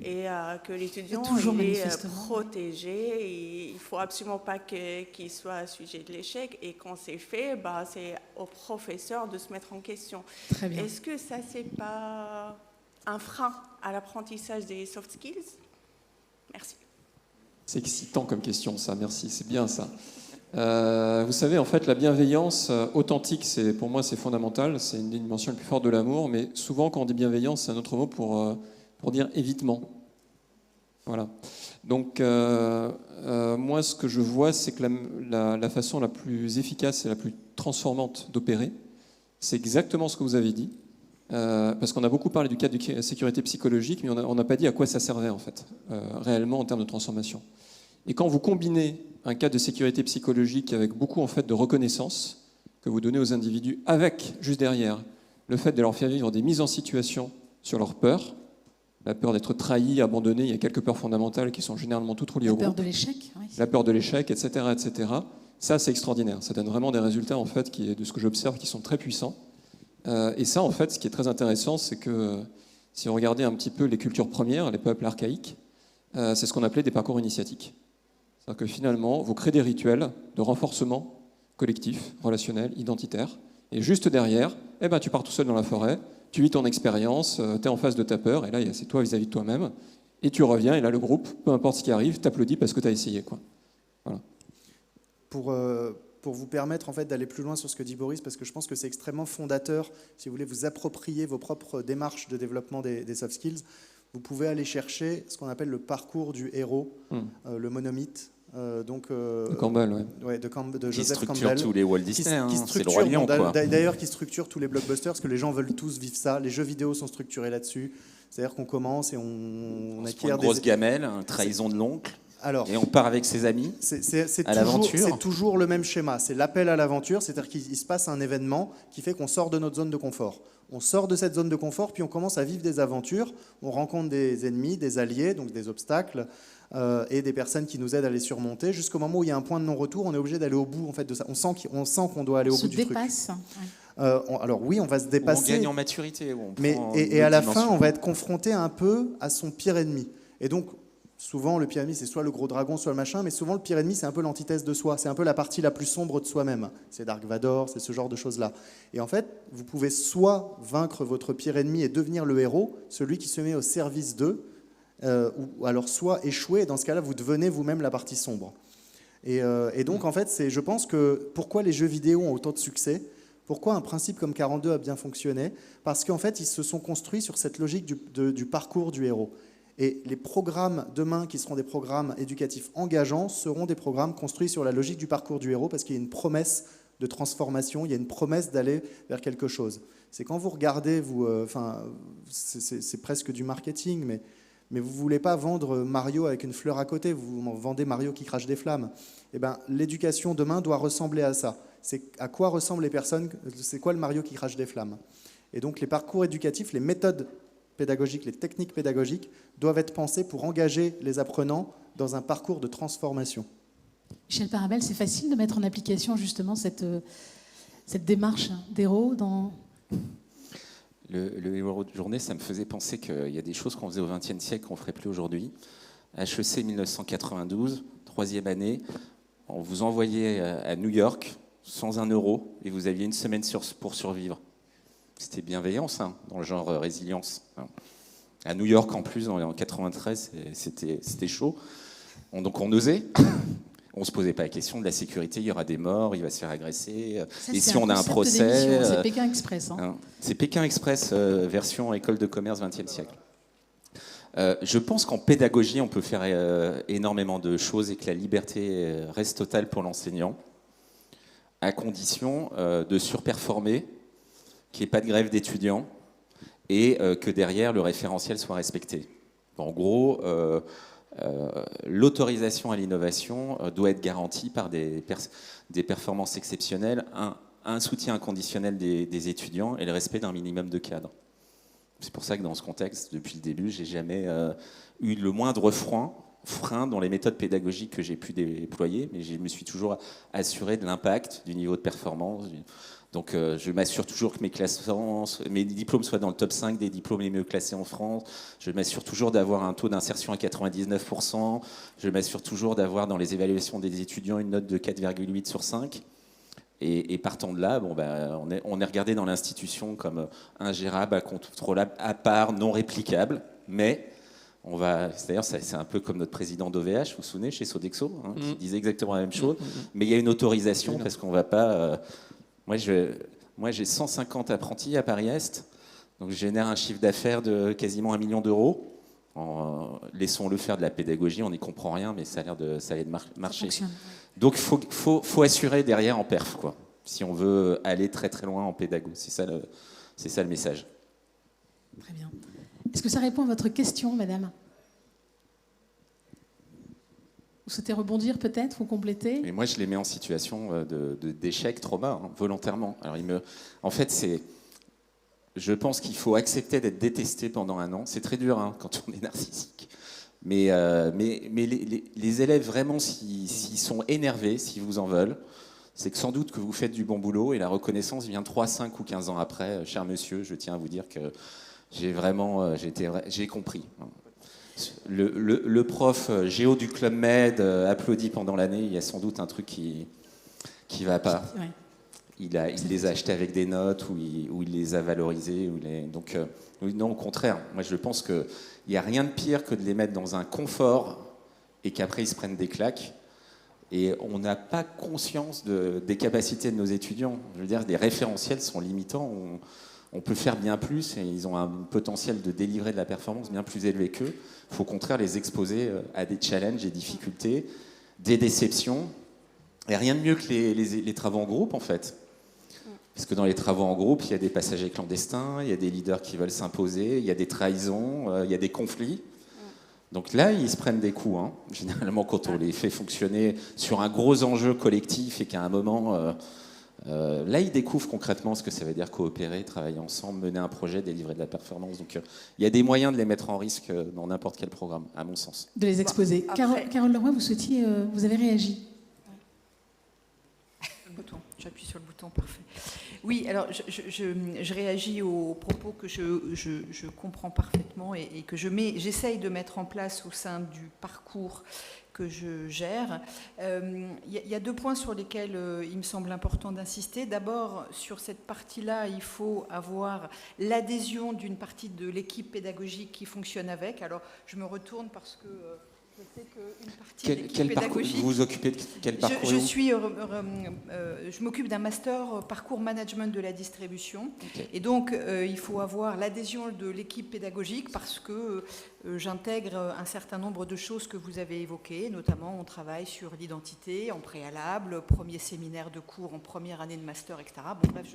et que l'étudiant est protégé, et il ne faut absolument pas qu'il soit sujet de l'échec, et quand c'est fait, c'est au professeur de se mettre en question. Très bien. Est-ce que ça, c'est pas un frein à l'apprentissage des soft skills? Merci. C'est excitant comme question, ça, merci, c'est bien ça. Vous savez, en fait, la bienveillance authentique, pour moi, c'est fondamental. C'est une des dimensions les plus fortes de l'amour. Mais souvent, quand on dit bienveillance, c'est un autre mot pour dire évitement. Voilà. Donc, moi, ce que je vois, c'est que la façon la plus efficace et la plus transformante d'opérer, c'est exactement ce que vous avez dit. Parce qu'on a beaucoup parlé du cadre de sécurité psychologique, mais on n'a pas dit à quoi ça servait, en fait, réellement en termes de transformation. Et quand vous combinez un cadre de sécurité psychologique avec beaucoup en fait de reconnaissance que vous donnez aux individus, avec juste derrière le fait de leur faire vivre des mises en situation sur leur peur, la peur d'être trahi, abandonné, il y a quelques peurs fondamentales qui sont généralement toutes reliées au groupe. La peur de l'échec, oui. La peur de l'échec, etc., etc. Ça, c'est extraordinaire. Ça donne vraiment des résultats en fait de ce que j'observe qui sont très puissants. Et ça, en fait, ce qui est très intéressant, c'est que si on regardait un petit peu les cultures premières, les peuples archaïques, c'est ce qu'on appelait des parcours initiatiques. C'est-à-dire que finalement, vous créez des rituels de renforcement collectif, relationnel, identitaire, et juste derrière, tu pars tout seul dans la forêt, tu vis ton expérience, tu es en face de ta peur, et là, c'est toi vis-à-vis de toi-même, et tu reviens, et là, le groupe, peu importe ce qui arrive, t'applaudit parce que tu as essayé. Quoi. Voilà. Pour vous permettre en fait, d'aller plus loin sur ce que dit Boris, parce que je pense que c'est extrêmement fondateur, si vous voulez vous approprier vos propres démarches de développement des soft skills, vous pouvez aller chercher ce qu'on appelle le parcours du héros, le monomythe. De Campbell, ouais, de Joseph Joseph structure Campbell, tous les Walt Disney, c'est le roi structure, lion, quoi. D'ailleurs, qui structure tous les blockbusters, parce que les gens veulent tous vivre ça. Les jeux vidéo sont structurés là-dessus. C'est-à-dire qu'on commence et on On se acquiert prend une grosse gamelle, une trahison de l'oncle. Alors, Et on part avec ses amis à l'aventure. C'est toujours le même schéma. C'est l'appel à l'aventure, c'est-à-dire qu'il se passe un événement qui fait qu'on sort de notre zone de confort. On sort de cette zone de confort, puis on commence à vivre des aventures. On rencontre des ennemis, des alliés, donc des obstacles, et des personnes qui nous aident à les surmonter. Jusqu'au moment où il y a un point de non-retour, on est obligé d'aller au bout en fait, de ça. On sent qu'on doit aller au bout du truc. Se dépasse. Alors oui, on va se dépasser. On gagne en maturité. Et à la fin, on va être confronté un peu à son pire ennemi. Et donc, souvent, le pire ennemi, c'est soit le gros dragon, soit le machin, mais souvent, le pire ennemi, c'est un peu l'antithèse de soi. C'est un peu la partie la plus sombre de soi-même. C'est Dark Vador, c'est ce genre de choses-là. Et en fait, vous pouvez soit vaincre votre pire ennemi et devenir le héros, celui qui se met au service d'eux, ou alors soit échouer, et dans ce cas-là, vous devenez vous-même la partie sombre. Et donc, en fait, je pense que pourquoi les jeux vidéo ont autant de succès, pourquoi un principe comme 42 a bien fonctionné, parce qu'en fait, ils se sont construits sur cette logique du parcours du héros. Et les programmes demain, qui seront des programmes éducatifs engageants, seront des programmes construits sur la logique du parcours du héros, parce qu'il y a une promesse de transformation, il y a une promesse d'aller vers quelque chose. C'est quand vous regardez, c'est presque du marketing, mais vous ne voulez pas vendre Mario avec une fleur à côté, vous vendez Mario qui crache des flammes. Eh ben, l'éducation demain doit ressembler à ça. C'est à quoi ressemblent les personnes, c'est quoi le Mario qui crache des flammes. Et donc les parcours éducatifs, les méthodes pédagogiques, les techniques pédagogiques doivent être pensées pour engager les apprenants dans un parcours de transformation. Michel Parabel, c'est facile de mettre en application justement cette démarche d'héros dans... Le héros de journée, ça me faisait penser qu'il y a des choses qu'on faisait au XXe siècle qu'on ne ferait plus aujourd'hui. HEC 1992, 3e année, on vous envoyait à New York sans €1 et vous aviez une semaine pour survivre. C'était bienveillant, ça, dans le genre résilience. À New York, en plus, en 93, c'était chaud. Donc on osait. On ne se posait pas la question de la sécurité, il y aura des morts, il va se faire agresser. Ça, et si on a un procès... C'est Pékin Express. C'est Pékin Express, version école de commerce 20e siècle. Je pense qu'en pédagogie, on peut faire énormément de choses et que la liberté reste totale pour l'enseignant, à condition de surperformer, qu'il n'y ait pas de grève d'étudiants et que derrière, le référentiel soit respecté. En gros... l'autorisation à l'innovation doit être garantie par des performances exceptionnelles, un soutien inconditionnel des étudiants et le respect d'un minimum de cadre. C'est pour ça que dans ce contexte, depuis le début, j'ai jamais eu le moindre frein dans les méthodes pédagogiques que j'ai pu déployer, mais je me suis toujours assuré de l'impact, du niveau de performance. Donc je m'assure toujours que mes diplômes soient dans le top 5 des diplômes les mieux classés en France. Je m'assure toujours d'avoir un taux d'insertion à 99%. Je m'assure toujours d'avoir dans les évaluations des étudiants une note de 4,8 sur 5. Et partant de là, on est regardé dans l'institution comme ingérable, incontrôlable, à part, non réplicable. Mais d'ailleurs, c'est un peu comme notre président d'OVH, vous vous souvenez, chez Sodexo, qui disait exactement la même chose. Mais il y a une autorisation parce qu'on ne va pas... Moi, j'ai 150 apprentis à Paris-Est, donc je génère un chiffre d'affaires de quasiment 1 million d'euros. Laissons-le faire de la pédagogie, on n'y comprend rien, mais ça a l'air de marcher. Donc, il faut assurer derrière en perf, quoi, si on veut aller très très loin en pédago. C'est ça le message. Très bien. Est-ce que ça répond à votre question, madame ? Vous souhaitez rebondir peut-être ou compléter ? Et moi, je les mets en situation d'échec, trauma, volontairement. Alors, en fait, je pense qu'il faut accepter d'être détesté pendant 1 an. C'est très dur quand on est narcissique. Mais les élèves, vraiment, s'ils sont énervés, s'ils vous en veulent, c'est que sans doute que vous faites du bon boulot et la reconnaissance vient 3, 5 ou 15 ans après. Cher monsieur, je tiens à vous dire que j'ai compris. Le prof géo du Club Med applaudit pendant l'année, il y a sans doute un truc qui va pas. Ouais. Il les a achetés avec des notes ou il les a valorisés. Donc, non, au contraire. Moi, je pense qu'il n'y a rien de pire que de les mettre dans un confort et qu'après, ils se prennent des claques. Et on n'a pas conscience des capacités de nos étudiants. Je veux dire, les référentiels sont limitants. On peut faire bien plus et ils ont un potentiel de délivrer de la performance bien plus élevé qu'eux. Il faut au contraire les exposer à des challenges, des difficultés, des déceptions. Et rien de mieux que les travaux en groupe, en fait. Parce que dans les travaux en groupe, il y a des passagers clandestins, il y a des leaders qui veulent s'imposer, il y a des trahisons, il y a des conflits. Donc là, ils se prennent des coups. Hein. Généralement, quand on les fait fonctionner sur un gros enjeu collectif et qu'à un moment, là, ils découvrent concrètement ce que ça veut dire coopérer, travailler ensemble, mener un projet, délivrer de la performance. Donc il y a des moyens de les mettre en risque dans n'importe quel programme, à mon sens. De les exposer. Après- Carole Leroy, vous avez réagi. Le bouton. J'appuie sur le bouton, parfait. Oui, alors je réagis aux propos que je comprends parfaitement et que j'essaye de mettre en place au sein du parcours que je gère. Il y a 2 points sur lesquels il me semble important d'insister. D'abord, sur cette partie-là, il faut avoir l'adhésion d'une partie de l'équipe pédagogique qui fonctionne avec. Alors, je me retourne parce que... je sais qu'une partie de l'équipe pédagogique... Vous vous occupez de quel parcours? Je m'occupe d'un master parcours management de la distribution. Okay. Et donc, il faut avoir l'adhésion de l'équipe pédagogique parce que j'intègre un certain nombre de choses que vous avez évoquées. Notamment, on travaille sur l'identité en préalable, premier séminaire de cours en première année de master, etc. Bon, bref,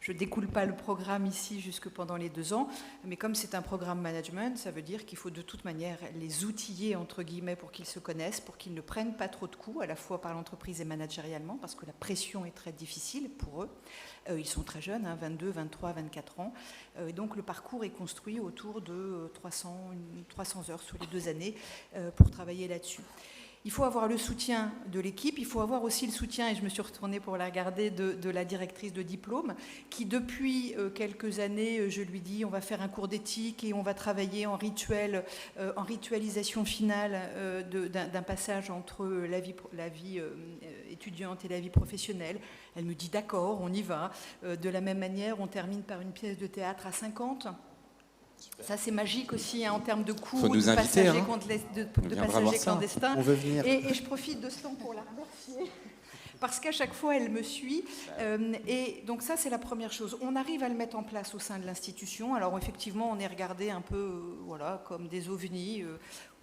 je ne découle pas le programme ici jusque pendant les 2 ans. Mais comme c'est un programme management, ça veut dire qu'il faut de toute manière les outiller, entre guillemets, pour qu'ils se connaissent, pour qu'ils ne prennent pas trop de coups, à la fois par l'entreprise et managérialement, parce que la pression est très difficile pour eux. Ils sont très jeunes, 22, 23, 24 ans. Et donc le parcours est construit autour de 300 heures sur les 2 années pour travailler là-dessus. Il faut avoir le soutien de l'équipe, il faut avoir aussi le soutien, et je me suis retournée pour la regarder, de la directrice de diplôme, qui depuis quelques années, je lui dis, on va faire un cours d'éthique et on va travailler en ritualisation finale d'un passage entre la vie étudiante et la vie professionnelle. Elle me dit, d'accord, on y va. De la même manière, on termine par une pièce de théâtre à 50. Ça, c'est magique aussi, hein, en termes de coûts, de passagers clandestins. On veut venir. Et je profite de ce temps pour la remercier, parce qu'à chaque fois, elle me suit. Et donc ça, c'est la première chose. On arrive à le mettre en place au sein de l'institution. Alors effectivement, on est regardé un peu comme des ovnis,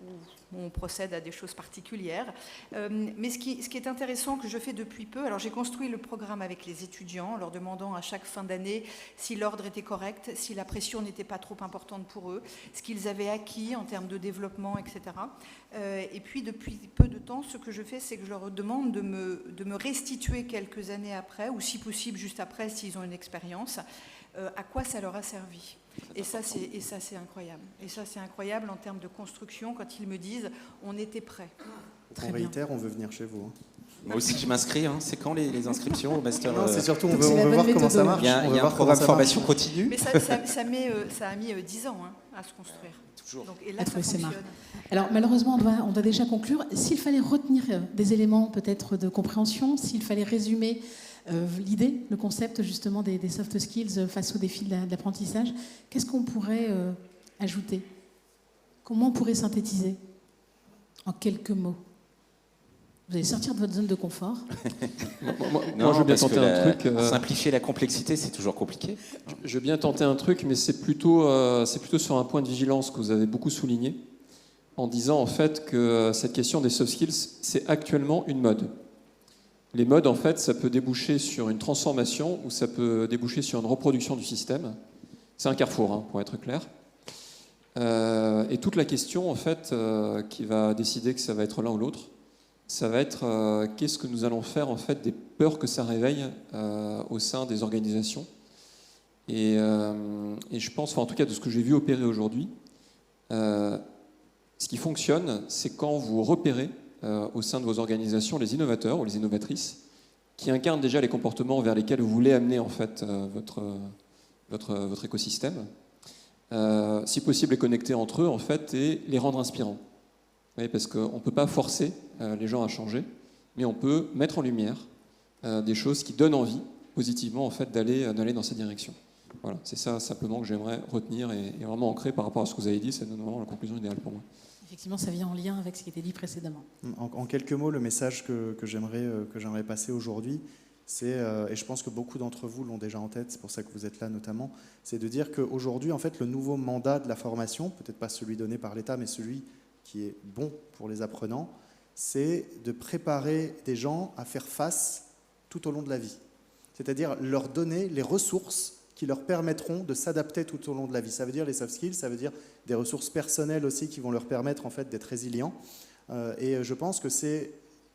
où on procède à des choses particulières. Mais ce qui est intéressant, que je fais depuis peu, alors j'ai construit le programme avec les étudiants, en leur demandant à chaque fin d'année si l'ordre était correct, si la pression n'était pas trop importante pour eux, ce qu'ils avaient acquis en termes de développement, etc. Et puis depuis peu de temps, ce que je fais, c'est que je leur demande de me restituer quelques années après, ou si possible juste après, s'ils ont une expérience, à quoi ça leur a servi. Et ça, c'est incroyable. Et ça, c'est incroyable en termes de construction, quand ils me disent « on était prêts ». On réitère, on veut venir chez vous. Moi aussi, je m'inscris. Hein. C'est quand les inscriptions au master? Non, c'est surtout, on veut voir comment ça marche. Il y a un programme de formation continue. Mais ça a mis 10 ans à se construire. Toujours. Donc, et là, ça fonctionne. Alors, malheureusement, on doit déjà conclure. S'il fallait retenir des éléments peut-être de compréhension, s'il fallait résumer l'idée, le concept justement des soft skills face aux défis de l'apprentissage, qu'est-ce qu'on pourrait ajouter? Comment on pourrait synthétiser en quelques mots? Vous allez sortir de votre zone de confort. Moi, je veux bien tenter un truc. Simplifier la complexité, c'est toujours compliqué. Je veux bien tenter un truc, mais c'est plutôt sur un point de vigilance que vous avez beaucoup souligné, en disant en fait que cette question des soft skills, c'est actuellement une mode. Les modes, en fait, ça peut déboucher sur une transformation ou ça peut déboucher sur une reproduction du système. C'est un carrefour, hein, pour être clair. Et toute la question, en fait, qui va décider que ça va être l'un ou l'autre, ça va être qu'est-ce que nous allons faire, en fait, des peurs que ça réveille au sein des organisations. Et je pense, en tout cas de ce que j'ai vu opérer aujourd'hui, ce qui fonctionne, c'est quand vous repérez au sein de vos organisations les innovateurs ou les innovatrices qui incarnent déjà les comportements vers lesquels vous voulez amener en fait votre écosystème, si possible les connecter entre eux en fait et les rendre inspirants. Oui, parce qu'on ne peut pas forcer les gens à changer, mais on peut mettre en lumière des choses qui donnent envie positivement en fait d'aller dans cette direction. Voilà, c'est ça simplement que j'aimerais retenir et vraiment ancrer par rapport à ce que vous avez dit. C'est vraiment la conclusion idéale pour moi. Effectivement, ça vient en lien avec ce qui était dit précédemment. En quelques mots, le message que j'aimerais passer aujourd'hui, c'est, et je pense que beaucoup d'entre vous l'ont déjà en tête, c'est pour ça que vous êtes là notamment, c'est de dire qu'aujourd'hui, en fait, le nouveau mandat de la formation, peut-être pas celui donné par l'État, mais celui qui est bon pour les apprenants, c'est de préparer des gens à faire face tout au long de la vie. C'est-à-dire leur donner les ressources qui leur permettront de s'adapter tout au long de la vie. Ça veut dire les soft skills, ça veut dire des ressources personnelles aussi qui vont leur permettre en fait d'être résilients. Et je pense que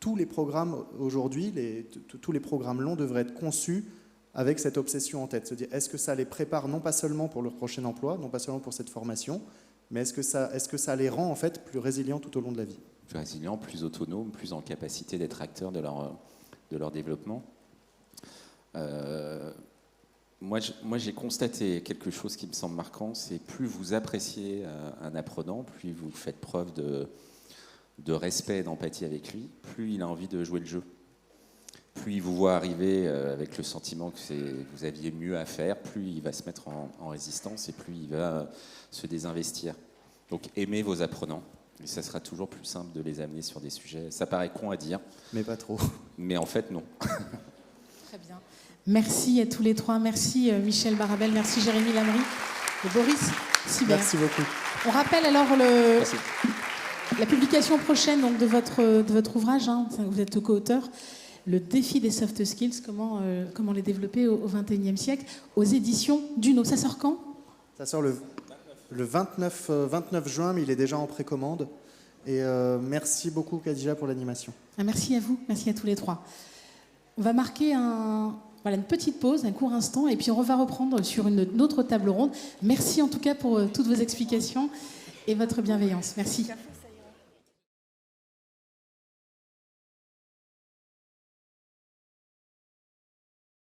tous les programmes aujourd'hui, tous les programmes longs devraient être conçus avec cette obsession en tête. Se dire, est-ce que ça les prépare non pas seulement pour leur prochain emploi, non pas seulement pour cette formation, mais est-ce que ça les rend en fait plus résilients tout au long de la vie? Plus résilients, plus autonomes, plus en capacité d'être acteurs de leur développement. Moi, j'ai constaté quelque chose qui me semble marquant, c'est plus vous appréciez un apprenant, plus vous faites preuve de respect et d'empathie avec lui, plus il a envie de jouer le jeu. Plus il vous voit arriver avec le sentiment que vous aviez mieux à faire, plus il va se mettre en résistance et plus il va se désinvestir. Donc aimez vos apprenants, et ça sera toujours plus simple de les amener sur des sujets. Ça paraît con à dire. Mais pas trop. Mais en fait, non. Très bien. Merci à tous les trois. Merci Michel Barabel, merci Jérémy Lamry et Boris Sibert. Merci beaucoup. On rappelle alors la publication prochaine donc, de votre ouvrage, hein, vous êtes co-auteur, Le défi des soft skills, comment les développer au XXIe siècle, aux éditions Duno. Ça sort quand? Ça sort le 29 juin, mais il est déjà en précommande. Et merci beaucoup Khadija pour l'animation. Merci à vous, merci à tous les trois. On va marquer une petite pause, un court instant, et puis on va reprendre sur une autre table ronde. Merci en tout cas pour toutes vos explications et votre bienveillance. Merci.